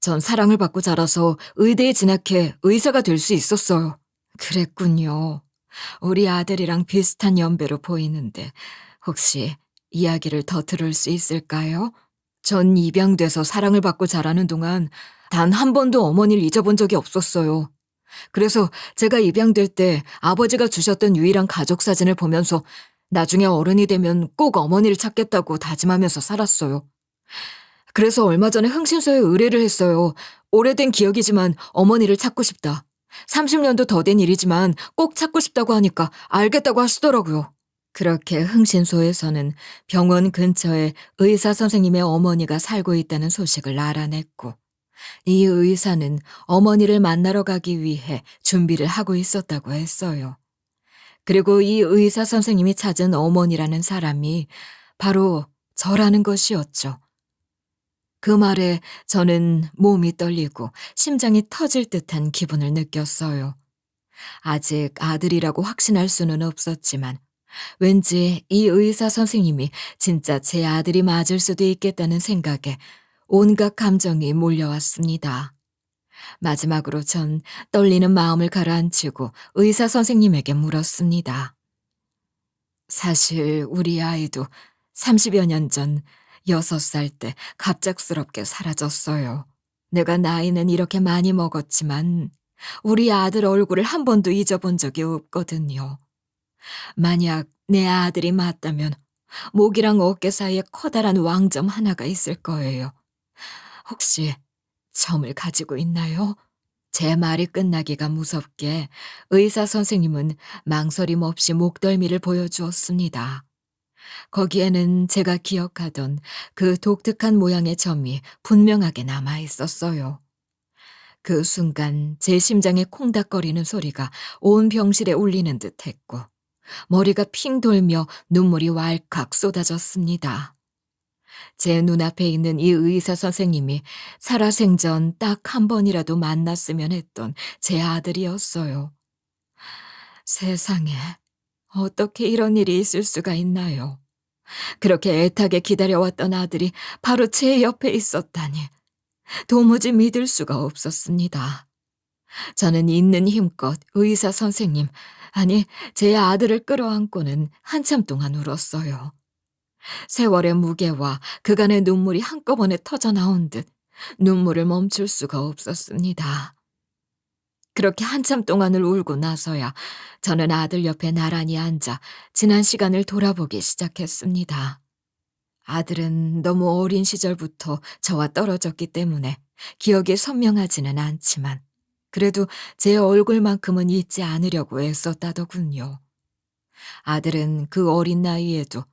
Speaker 1: 전 사랑을 받고 자라서 의대에 진학해 의사가 될 수 있었어요. 그랬군요. 우리 아들이랑 비슷한 연배로 보이는데 혹시 이야기를 더 들을 수 있을까요? 전 입양돼서 사랑을 받고 자라는 동안 단 한 번도 어머니를 잊어본 적이 없었어요. 그래서 제가 입양될 때 아버지가 주셨던 유일한 가족 사진을 보면서 나중에 어른이 되면 꼭 어머니를 찾겠다고 다짐하면서 살았어요. 그래서 얼마 전에 흥신소에 의뢰를 했어요. 오래된 기억이지만 어머니를 찾고 싶다. 30년도 더 된 일이지만 꼭 찾고 싶다고 하니까 알겠다고 하시더라고요. 그렇게 흥신소에서는 병원 근처에 의사 선생님의 어머니가 살고 있다는 소식을 알아냈고 이 의사는 어머니를 만나러 가기 위해 준비를 하고 있었다고 했어요. 그리고 이 의사 선생님이 찾은 어머니라는 사람이 바로 저라는 것이었죠. 그 말에 저는 몸이 떨리고 심장이 터질 듯한 기분을 느꼈어요. 아직 아들이라고 확신할 수는 없었지만 왠지 이 의사 선생님이 진짜 제 아들이 맞을 수도 있겠다는 생각에 온갖 감정이 몰려왔습니다. 마지막으로 전 떨리는 마음을 가라앉히고 의사 선생님에게 물었습니다. 사실 우리 아이도 30여 년 전 6살 때 갑작스럽게 사라졌어요. 내가 나이는 이렇게 많이 먹었지만 우리 아들 얼굴을 한 번도 잊어본 적이 없거든요. 만약 내 아들이 맞다면 목이랑 어깨 사이에 커다란 왕점 하나가 있을 거예요. 혹시 점을 가지고 있나요? 제 말이 끝나기가 무섭게 의사 선생님은 망설임 없이 목덜미를 보여주었습니다. 거기에는 제가 기억하던 그 독특한 모양의 점이 분명하게 남아 있었어요. 그 순간 제 심장에 콩닥거리는 소리가 온 병실에 울리는 듯했고 머리가 핑 돌며 눈물이 왈칵 쏟아졌습니다. 제 눈앞에 있는 이 의사 선생님이 살아생전 딱 한 번이라도 만났으면 했던 제 아들이었어요. 세상에, 어떻게 이런 일이 있을 수가 있나요? 그렇게 애타게 기다려왔던 아들이 바로 제 옆에 있었다니. 도무지 믿을 수가 없었습니다. 저는 있는 힘껏 의사 선생님, 아니, 제 아들을 끌어안고는 한참 동안 울었어요. 세월의 무게와 그간의 눈물이 한꺼번에 터져나온 듯 눈물을 멈출 수가 없었습니다. 그렇게 한참 동안을 울고 나서야 저는 아들 옆에 나란히 앉아 지난 시간을 돌아보기 시작했습니다. 아들은 너무 어린 시절부터 저와 떨어졌기 때문에 기억이 선명하지는 않지만 그래도 제 얼굴만큼은 잊지 않으려고 애썼다더군요. 아들은 그 어린 나이에도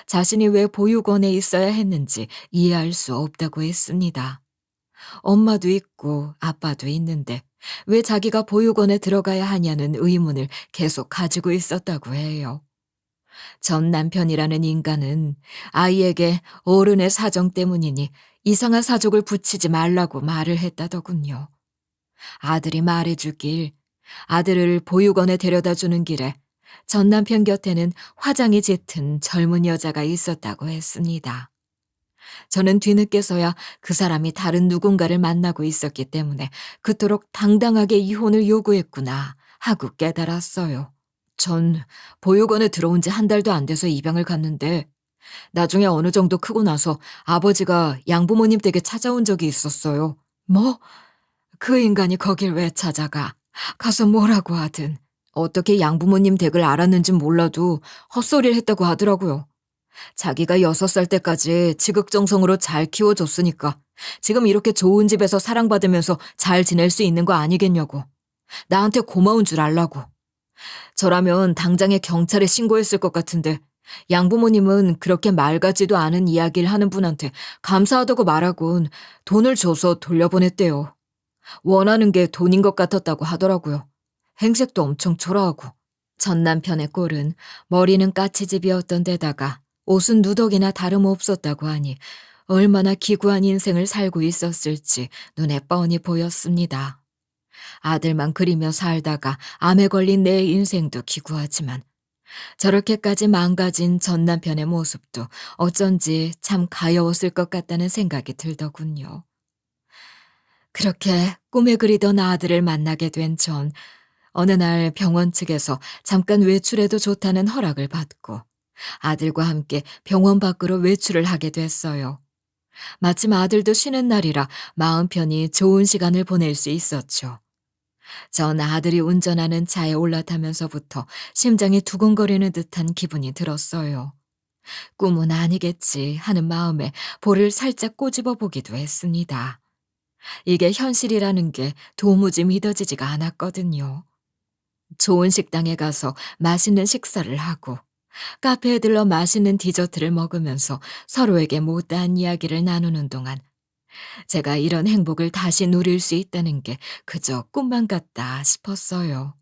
Speaker 1: 자신이 왜 보육원에 있어야 했는지 이해할 수 없다고 했습니다. 엄마도 있고 아빠도 있는데 왜 자기가 보육원에 들어가야 하냐는 의문을 계속 가지고 있었다고 해요. 전 남편이라는 인간은 아이에게 어른의 사정 때문이니 이상한 사족을 붙이지 말라고 말을 했다더군요. 아들이 말해주길 아들을 보육원에 데려다 주는 길에 전 남편 곁에는 화장이 짙은 젊은 여자가 있었다고 했습니다. 저는 뒤늦게서야 그 사람이 다른 누군가를 만나고 있었기 때문에 그토록 당당하게 이혼을 요구했구나 하고 깨달았어요. 전 보육원에 들어온 지 한 달도 안 돼서 입양을 갔는데 나중에 어느 정도 크고 나서 아버지가 양부모님 댁에 찾아온 적이 있었어요. 뭐? 그 인간이 거길 왜 찾아가? 가서 뭐라고 하든. 어떻게 양부모님 댁을 알았는진 몰라도 헛소리를 했다고 하더라고요. 자기가 6살 때까지 지극정성으로 잘 키워줬으니까 지금 이렇게 좋은 집에서 사랑받으면서 잘 지낼 수 있는 거 아니겠냐고. 나한테 고마운 줄 알라고. 저라면 당장에 경찰에 신고했을 것 같은데 양부모님은 그렇게 말 같지도 않은 이야기를 하는 분한테 감사하다고 말하곤 돈을 줘서 돌려보냈대요. 원하는 게 돈인 것 같았다고 하더라고요. 행색도 엄청 초라하고. 전 남편의 꼴은 머리는 까치집이었던 데다가 옷은 누더기나 다름없었다고 하니 얼마나 기구한 인생을 살고 있었을지 눈에 뻔히 보였습니다. 아들만 그리며 살다가 암에 걸린 내 인생도 기구하지만 저렇게까지 망가진 전 남편의 모습도 어쩐지 참 가여웠을 것 같다는 생각이 들더군요. 그렇게 꿈에 그리던 아들을 만나게 된 전 어느 날 병원 측에서 잠깐 외출해도 좋다는 허락을 받고 아들과 함께 병원 밖으로 외출을 하게 됐어요. 마침 아들도 쉬는 날이라 마음 편히 좋은 시간을 보낼 수 있었죠. 전 아들이 운전하는 차에 올라타면서부터 심장이 두근거리는 듯한 기분이 들었어요. 꿈은 아니겠지 하는 마음에 볼을 살짝 꼬집어 보기도 했습니다. 이게 현실이라는 게 도무지 믿어지지가 않았거든요. 좋은 식당에 가서 맛있는 식사를 하고 카페에 들러 맛있는 디저트를 먹으면서 서로에게 못다한 이야기를 나누는 동안 제가 이런 행복을 다시 누릴 수 있다는 게 그저 꿈만 같다 싶었어요.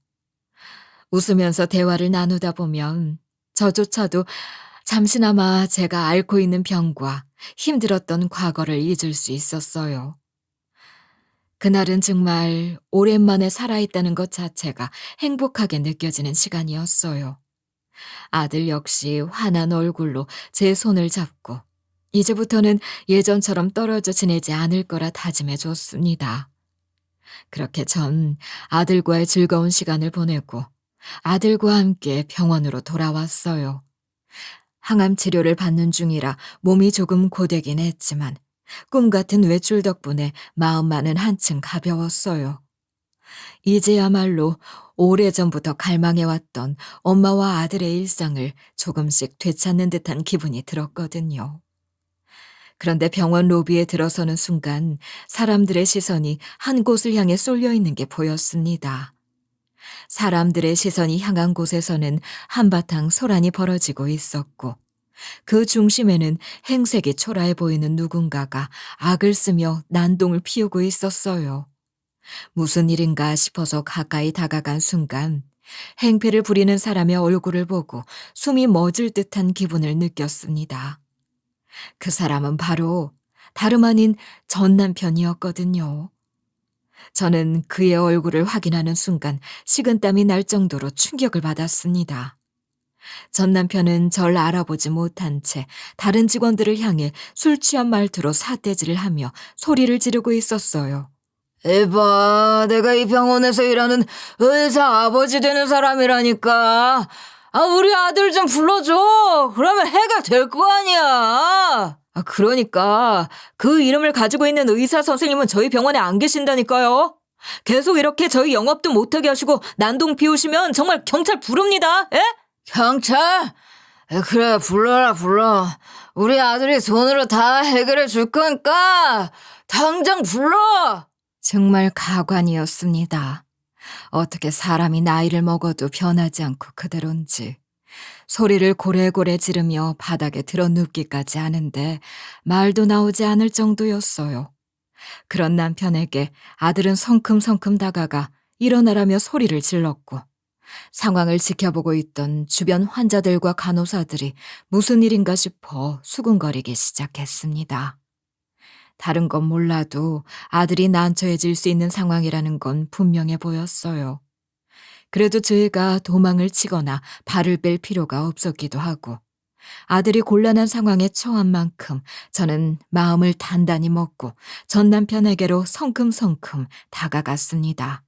Speaker 1: 웃으면서 대화를 나누다 보면 저조차도 잠시나마 제가 앓고 있는 병과 힘들었던 과거를 잊을 수 있었어요. 그날은 정말 오랜만에 살아있다는 것 자체가 행복하게 느껴지는 시간이었어요. 아들 역시 환한 얼굴로 제 손을 잡고 이제부터는 예전처럼 떨어져 지내지 않을 거라 다짐해 줬습니다. 그렇게 전 아들과의 즐거운 시간을 보내고 아들과 함께 병원으로 돌아왔어요. 항암 치료를 받는 중이라 몸이 조금 고되긴 했지만 꿈 같은 외출 덕분에 마음만은 한층 가벼웠어요. 이제야말로 오래전부터 갈망해왔던 엄마와 아들의 일상을 조금씩 되찾는 듯한 기분이 들었거든요. 그런데 병원 로비에 들어서는 순간 사람들의 시선이 한 곳을 향해 쏠려 있는 게 보였습니다. 사람들의 시선이 향한 곳에서는 한바탕 소란이 벌어지고 있었고 그 중심에는 행색이 초라해 보이는 누군가가 악을 쓰며 난동을 피우고 있었어요. 무슨 일인가 싶어서 가까이 다가간 순간 행패를 부리는 사람의 얼굴을 보고 숨이 멎을 듯한 기분을 느꼈습니다. 그 사람은 바로 다름 아닌 전 남편이었거든요. 저는 그의 얼굴을 확인하는 순간 식은땀이 날 정도로 충격을 받았습니다. 전 남편은 절 알아보지 못한 채 다른 직원들을 향해 술 취한 말투로 삿대질을 하며 소리를 지르고 있었어요. 에바, 내가 이 병원에서 일하는 의사 아버지 되는 사람이라니까. 우리 아들 좀 불러줘. 그러면 해결될 거 아니야. 그러니까 그 이름을 가지고 있는 의사 선생님은 저희 병원에 안 계신다니까요. 계속 이렇게 저희 영업도 못하게 하시고 난동 피우시면 정말 경찰 부릅니다. 에? 경찰? 그래, 불러. 우리 아들이 돈으로 다 해결해 줄 거니까 당장 불러. 정말 가관이었습니다. 어떻게 사람이 나이를 먹어도 변하지 않고 그대로인지. 소리를 고래고래 지르며 바닥에 드러눕기까지 하는데 말도 나오지 않을 정도였어요. 그런 남편에게 아들은 성큼성큼 다가가 일어나라며 소리를 질렀고 상황을 지켜보고 있던 주변 환자들과 간호사들이 무슨 일인가 싶어 수군거리기 시작했습니다. 다른 건 몰라도 아들이 난처해질 수 있는 상황이라는 건 분명해 보였어요. 그래도 저희가 도망을 치거나 발을 뺄 필요가 없었기도 하고 아들이 곤란한 상황에 처한 만큼 저는 마음을 단단히 먹고 전 남편에게로 성큼성큼 다가갔습니다.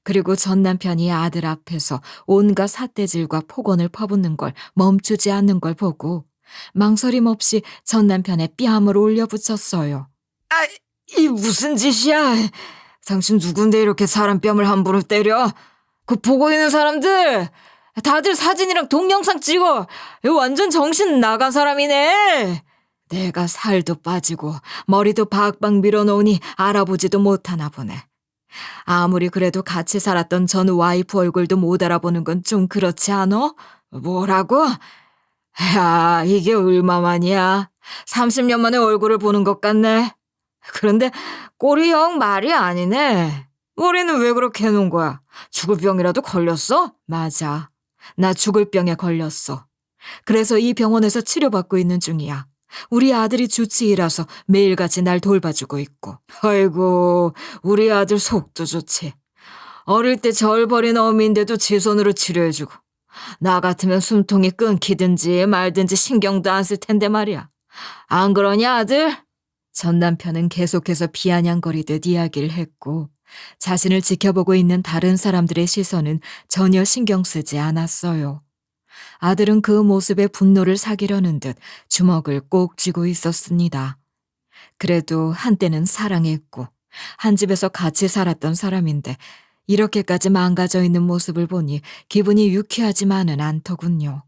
Speaker 1: 그리고 전 남편이 아들 앞에서 온갖 삿대질과 폭언을 퍼붓는 걸 멈추지 않는 걸 보고 망설임 없이 전 남편의 뺨을 올려붙였어요. 이 무슨 짓이야? 당신 누군데 이렇게 사람 뺨을 함부로 때려? 그 보고 있는 사람들 다들 사진이랑 동영상 찍어. 이거 완전 정신 나간 사람이네. 내가 살도 빠지고 머리도 박박 밀어놓으니 알아보지도 못하나 보네. 아무리 그래도 같이 살았던 전 와이프 얼굴도 못 알아보는 건 좀 그렇지 않아? 뭐라고? 야, 이게 얼마만이야? 30년 만에 얼굴을 보는 것 같네. 그런데 꼴이 영 말이 아니네. 머리는 왜 그렇게 해놓은 거야? 죽을 병이라도 걸렸어? 맞아. 나 죽을 병에 걸렸어. 그래서 이 병원에서 치료받고 있는 중이야. 우리 아들이 주치의라서 매일같이 날 돌봐주고 있고. 아이고, 우리 아들 속도 좋지. 어릴 때 절 버린 어미인데도 지 손으로 치료해주고. 나 같으면 숨통이 끊기든지 말든지 신경도 안 쓸 텐데 말이야. 안 그러냐, 아들? 전 남편은 계속해서 비아냥거리듯 이야기를 했고 자신을 지켜보고 있는 다른 사람들의 시선은 전혀 신경 쓰지 않았어요. 아들은 그 모습에 분노를 사기려는 듯 주먹을 꼭 쥐고 있었습니다. 그래도 한때는 사랑했고 한 집에서 같이 살았던 사람인데 이렇게까지 망가져 있는 모습을 보니 기분이 유쾌하지만은 않더군요.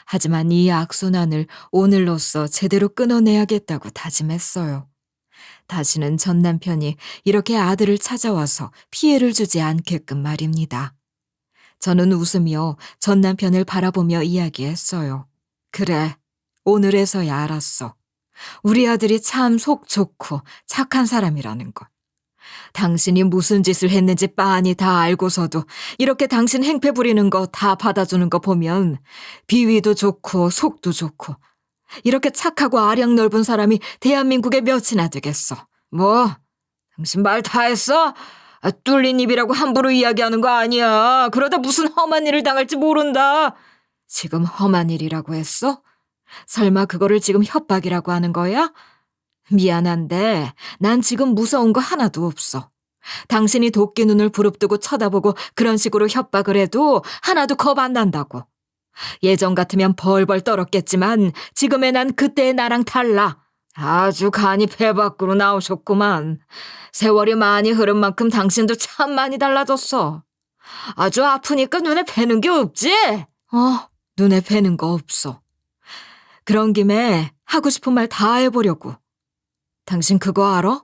Speaker 1: 하지만 이 악순환을 오늘로써 제대로 끊어내야겠다고 다짐했어요. 다시는 전 남편이 이렇게 아들을 찾아와서 피해를 주지 않게끔 말입니다. 저는 웃으며 전 남편을 바라보며 이야기했어요. 그래, 오늘에서야 알았어. 우리 아들이 참 속 좋고 착한 사람이라는 걸. 당신이 무슨 짓을 했는지 빤히 다 알고서도 이렇게 당신 행패 부리는 거 다 받아주는 거 보면 비위도 좋고 속도 좋고 이렇게 착하고 아량 넓은 사람이 대한민국에 몇이나 되겠어. 뭐? 당신 말 다 했어? 뚫린 입이라고 함부로 이야기하는 거 아니야. 그러다 무슨 험한 일을 당할지 모른다. 지금 험한 일이라고 했어? 설마 그거를 지금 협박이라고 하는 거야? 미안한데 난 지금 무서운 거 하나도 없어. 당신이 도끼 눈을 부릅뜨고 쳐다보고 그런 식으로 협박을 해도 하나도 겁 안 난다고. 예전 같으면 벌벌 떨었겠지만 지금의 난 그때의 나랑 달라. 아주 간이 배 밖으로 나오셨구만. 세월이 많이 흐른 만큼 당신도 참 많이 달라졌어. 아주 아프니까 눈에 뵈는 게 없지? 눈에 뵈는 거 없어. 그런 김에 하고 싶은 말 다 해보려고. 당신 그거 알아?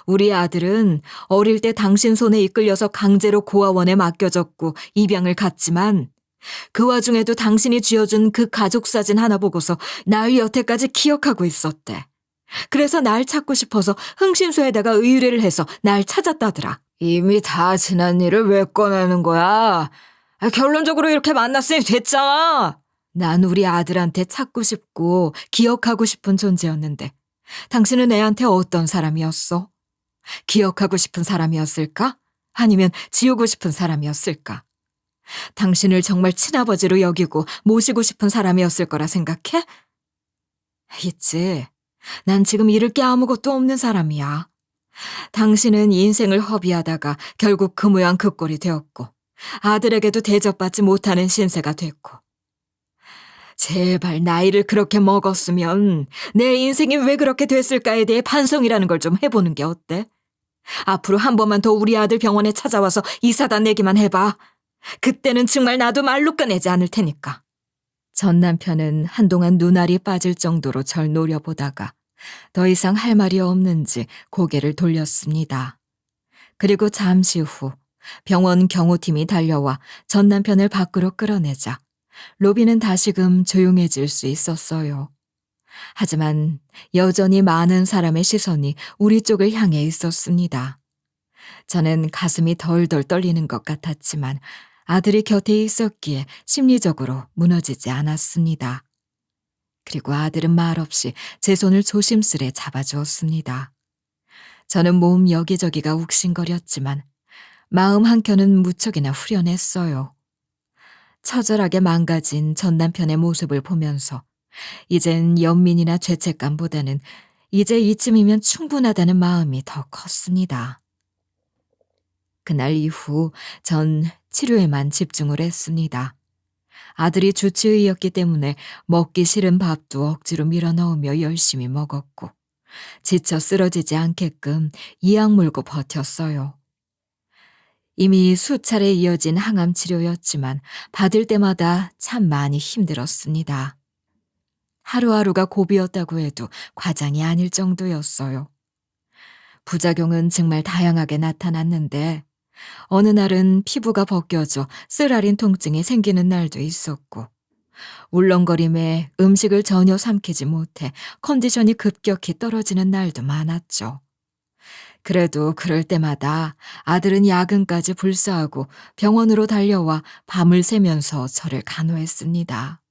Speaker 1: 우리 아들은 어릴 때 당신 손에 이끌려서 강제로 고아원에 맡겨졌고 입양을 갔지만 그 와중에도 당신이 쥐어준 그 가족 사진 하나 보고서 날 여태까지 기억하고 있었대. 그래서 날 찾고 싶어서 흥신소에다가 의뢰를 해서 날 찾았다더라. 이미 다 지난 일을 왜 꺼내는 거야? 결론적으로 이렇게 만났으니 됐잖아. 난 우리 아들한테 찾고 싶고 기억하고 싶은 존재였는데 당신은 애한테 어떤 사람이었어? 기억하고 싶은 사람이었을까? 아니면 지우고 싶은 사람이었을까? 당신을 정말 친아버지로 여기고 모시고 싶은 사람이었을 거라 생각해? 있지. 난 지금 잃을 게 아무것도 없는 사람이야. 당신은 인생을 허비하다가 결국 그 모양 그 꼴이 되었고 아들에게도 대접받지 못하는 신세가 됐고 제발 나이를 그렇게 먹었으면 내 인생이 왜 그렇게 됐을까에 대해 반성이라는 걸 좀 해보는 게 어때? 앞으로 한 번만 더 우리 아들 병원에 찾아와서 이 사단 내기만 해봐. 그때는 정말 나도 말로 꺼내지 않을 테니까. 전 남편은 한동안 눈알이 빠질 정도로 절 노려보다가 더 이상 할 말이 없는지 고개를 돌렸습니다. 그리고 잠시 후 병원 경호팀이 달려와 전 남편을 밖으로 끌어내자 로비는 다시금 조용해질 수 있었어요. 하지만 여전히 많은 사람의 시선이 우리 쪽을 향해 있었습니다. 저는 가슴이 덜덜 떨리는 것 같았지만 아들이 곁에 있었기에 심리적으로 무너지지 않았습니다. 그리고 아들은 말없이 제 손을 조심스레 잡아주었습니다. 저는 몸 여기저기가 욱신거렸지만 마음 한켠은 무척이나 후련했어요. 처절하게 망가진 전 남편의 모습을 보면서 이젠 연민이나 죄책감보다는 이제 이쯤이면 충분하다는 마음이 더 컸습니다. 그날 이후 전 치료에만 집중을 했습니다. 아들이 주치의였기 때문에 먹기 싫은 밥도 억지로 밀어넣으며 열심히 먹었고 지쳐 쓰러지지 않게끔 이악 물고 버텼어요. 이미 수차례 이어진 항암 치료였지만 받을 때마다 참 많이 힘들었습니다. 하루하루가 고비였다고 해도 과장이 아닐 정도였어요. 부작용은 정말 다양하게 나타났는데 어느 날은 피부가 벗겨져 쓰라린 통증이 생기는 날도 있었고 울렁거림에 음식을 전혀 삼키지 못해 컨디션이 급격히 떨어지는 날도 많았죠. 그래도 그럴 때마다 아들은 야근까지 불사하고 병원으로 달려와 밤을 새면서 저를 간호했습니다.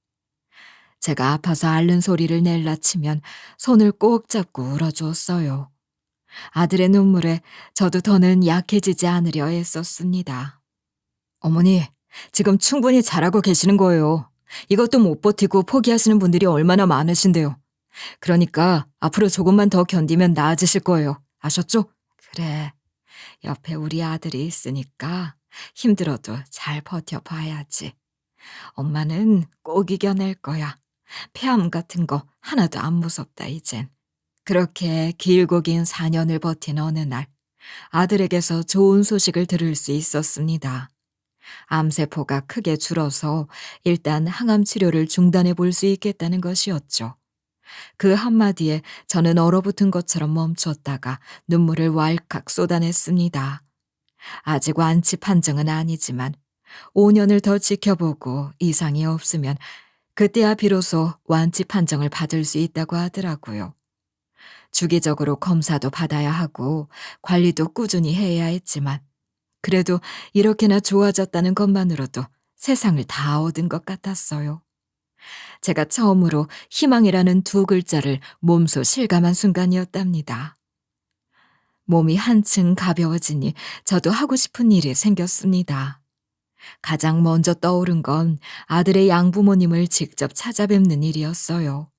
Speaker 1: 제가 아파서 앓는 소리를 낼라 치면 손을 꼭 잡고 울어주었어요. 아들의 눈물에 저도 더는 약해지지 않으려 애썼습니다. 어머니, 지금 충분히 잘하고 계시는 거예요. 이것도 못 버티고 포기하시는 분들이 얼마나 많으신데요. 그러니까 앞으로 조금만 더 견디면 나아지실 거예요. 아셨죠? 그래, 옆에 우리 아들이 있으니까 힘들어도 잘 버텨봐야지. 엄마는 꼭 이겨낼 거야. 폐암 같은 거 하나도 안 무섭다 이젠. 그렇게 길고 긴 4년을 버틴 어느 날 아들에게서 좋은 소식을 들을 수 있었습니다. 암세포가 크게 줄어서 일단 항암 치료를 중단해 볼 수 있겠다는 것이었죠. 그 한마디에 저는 얼어붙은 것처럼 멈췄다가 눈물을 왈칵 쏟아냈습니다. 아직 완치 판정은 아니지만 5년을 더 지켜보고 이상이 없으면 그때야 비로소 완치 판정을 받을 수 있다고 하더라고요. 주기적으로 검사도 받아야 하고 관리도 꾸준히 해야 했지만 그래도 이렇게나 좋아졌다는 것만으로도 세상을 다 얻은 것 같았어요. 제가 처음으로 희망이라는 두 글자를 몸소 실감한 순간이었답니다. 몸이 한층 가벼워지니 저도 하고 싶은 일이 생겼습니다. 가장 먼저 떠오른 건 아들의 양부모님을 직접 찾아뵙는 일이었어요.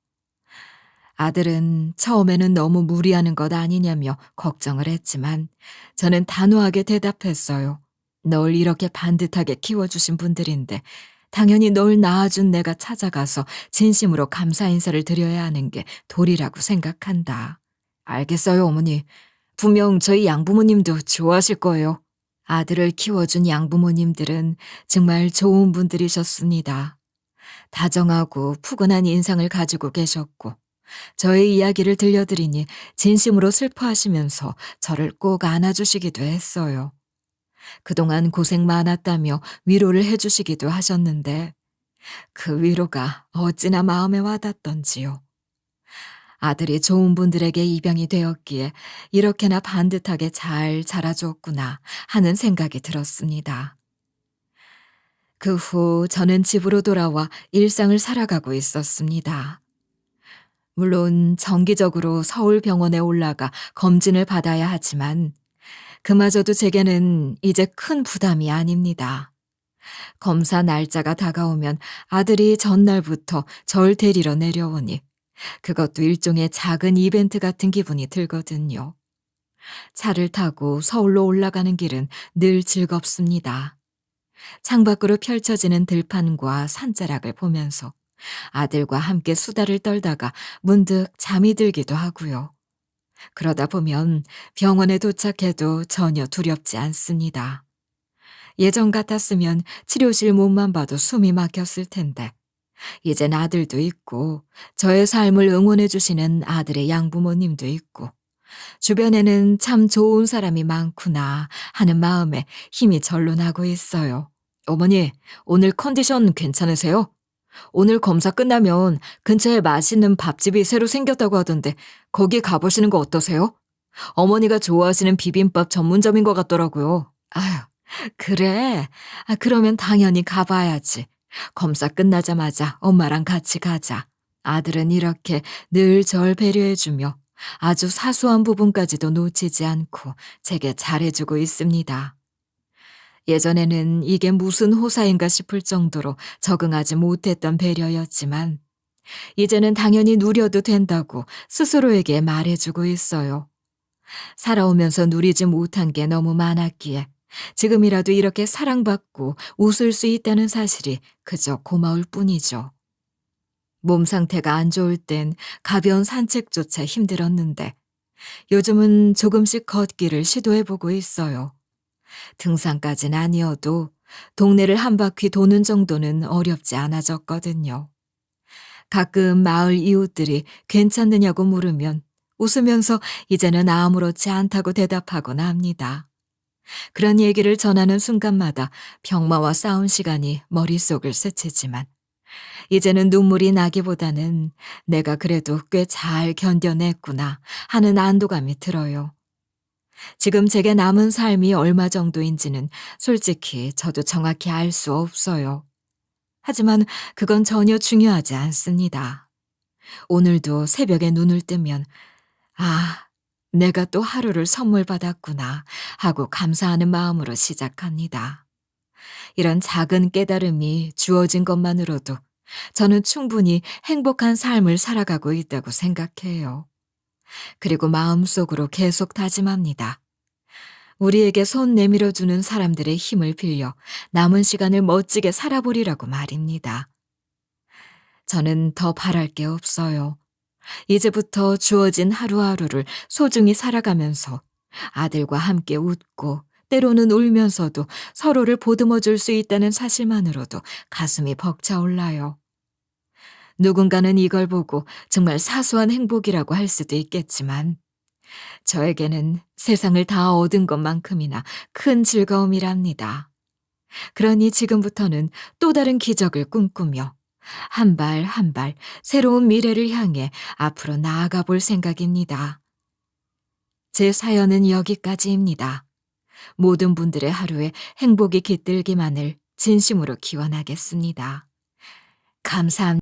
Speaker 1: 아들은 처음에는 너무 무리하는 것 아니냐며 걱정을 했지만 저는 단호하게 대답했어요. 널 이렇게 반듯하게 키워주신 분들인데 당연히 널 낳아준 내가 찾아가서 진심으로 감사 인사를 드려야 하는 게 도리라고 생각한다. 알겠어요, 어머니. 분명 저희 양부모님도 좋아하실 거예요. 아들을 키워준 양부모님들은 정말 좋은 분들이셨습니다. 다정하고 푸근한 인상을 가지고 계셨고 저의 이야기를 들려드리니 진심으로 슬퍼하시면서 저를 꼭 안아주시기도 했어요. 그동안 고생 많았다며 위로를 해주시기도 하셨는데 그 위로가 어찌나 마음에 와닿던지요. 아들이 좋은 분들에게 입양이 되었기에 이렇게나 반듯하게 잘 자라주었구나 하는 생각이 들었습니다. 그 후 저는 집으로 돌아와 일상을 살아가고 있었습니다. 물론 정기적으로 서울 병원에 올라가 검진을 받아야 하지만 그마저도 제게는 이제 큰 부담이 아닙니다. 검사 날짜가 다가오면 아들이 전날부터 절 데리러 내려오니 그것도 일종의 작은 이벤트 같은 기분이 들거든요. 차를 타고 서울로 올라가는 길은 늘 즐겁습니다. 창밖으로 펼쳐지는 들판과 산자락을 보면서 아들과 함께 수다를 떨다가 문득 잠이 들기도 하고요. 그러다 보면 병원에 도착해도 전혀 두렵지 않습니다. 예전 같았으면 치료실 문만 봐도 숨이 막혔을 텐데 이젠 아들도 있고 저의 삶을 응원해 주시는 아들의 양부모님도 있고 주변에는 참 좋은 사람이 많구나 하는 마음에 힘이 절로 나고 있어요. 어머니, 오늘 컨디션 괜찮으세요? 오늘 검사 끝나면 근처에 맛있는 밥집이 새로 생겼다고 하던데 거기 가보시는 거 어떠세요? 어머니가 좋아하시는 비빔밥 전문점인 것 같더라고요. 아유, 그래? 그러면 당연히 가봐야지. 검사 끝나자마자 엄마랑 같이 가자. 아들은 이렇게 늘 절 배려해주며 아주 사소한 부분까지도 놓치지 않고 제게 잘해주고 있습니다. 예전에는 이게 무슨 호사인가 싶을 정도로 적응하지 못했던 배려였지만 이제는 당연히 누려도 된다고 스스로에게 말해주고 있어요. 살아오면서 누리지 못한 게 너무 많았기에 지금이라도 이렇게 사랑받고 웃을 수 있다는 사실이 그저 고마울 뿐이죠. 몸 상태가 안 좋을 땐 가벼운 산책조차 힘들었는데 요즘은 조금씩 걷기를 시도해보고 있어요. 등산까진 아니어도 동네를 한 바퀴 도는 정도는 어렵지 않아졌거든요. 가끔 마을 이웃들이 괜찮느냐고 물으면 웃으면서 이제는 아무렇지 않다고 대답하곤 합니다. 그런 얘기를 전하는 순간마다 병마와 싸운 시간이 머릿속을 스치지만 이제는 눈물이 나기보다는 내가 그래도 꽤 잘 견뎌냈구나 하는 안도감이 들어요. 지금 제게 남은 삶이 얼마 정도인지는 솔직히 저도 정확히 알 수 없어요. 하지만 그건 전혀 중요하지 않습니다. 오늘도 새벽에 눈을 뜨면 아, 내가 또 하루를 선물 받았구나 하고 감사하는 마음으로 시작합니다. 이런 작은 깨달음이 주어진 것만으로도 저는 충분히 행복한 삶을 살아가고 있다고 생각해요. 그리고 마음속으로 계속 다짐합니다. 우리에게 손 내밀어주는 사람들의 힘을 빌려 남은 시간을 멋지게 살아보리라고 말입니다. 저는 더 바랄 게 없어요. 이제부터 주어진 하루하루를 소중히 살아가면서 아들과 함께 웃고 때로는 울면서도 서로를 보듬어 줄 수 있다는 사실만으로도 가슴이 벅차올라요. 누군가는 이걸 보고 정말 사소한 행복이라고 할 수도 있겠지만 저에게는 세상을 다 얻은 것만큼이나 큰 즐거움이랍니다. 그러니 지금부터는 또 다른 기적을 꿈꾸며 한 발 한 발 새로운 미래를 향해 앞으로 나아가 볼 생각입니다. 제 사연은 여기까지입니다. 모든 분들의 하루에 행복이 깃들기만을 진심으로 기원하겠습니다. 감사합니다.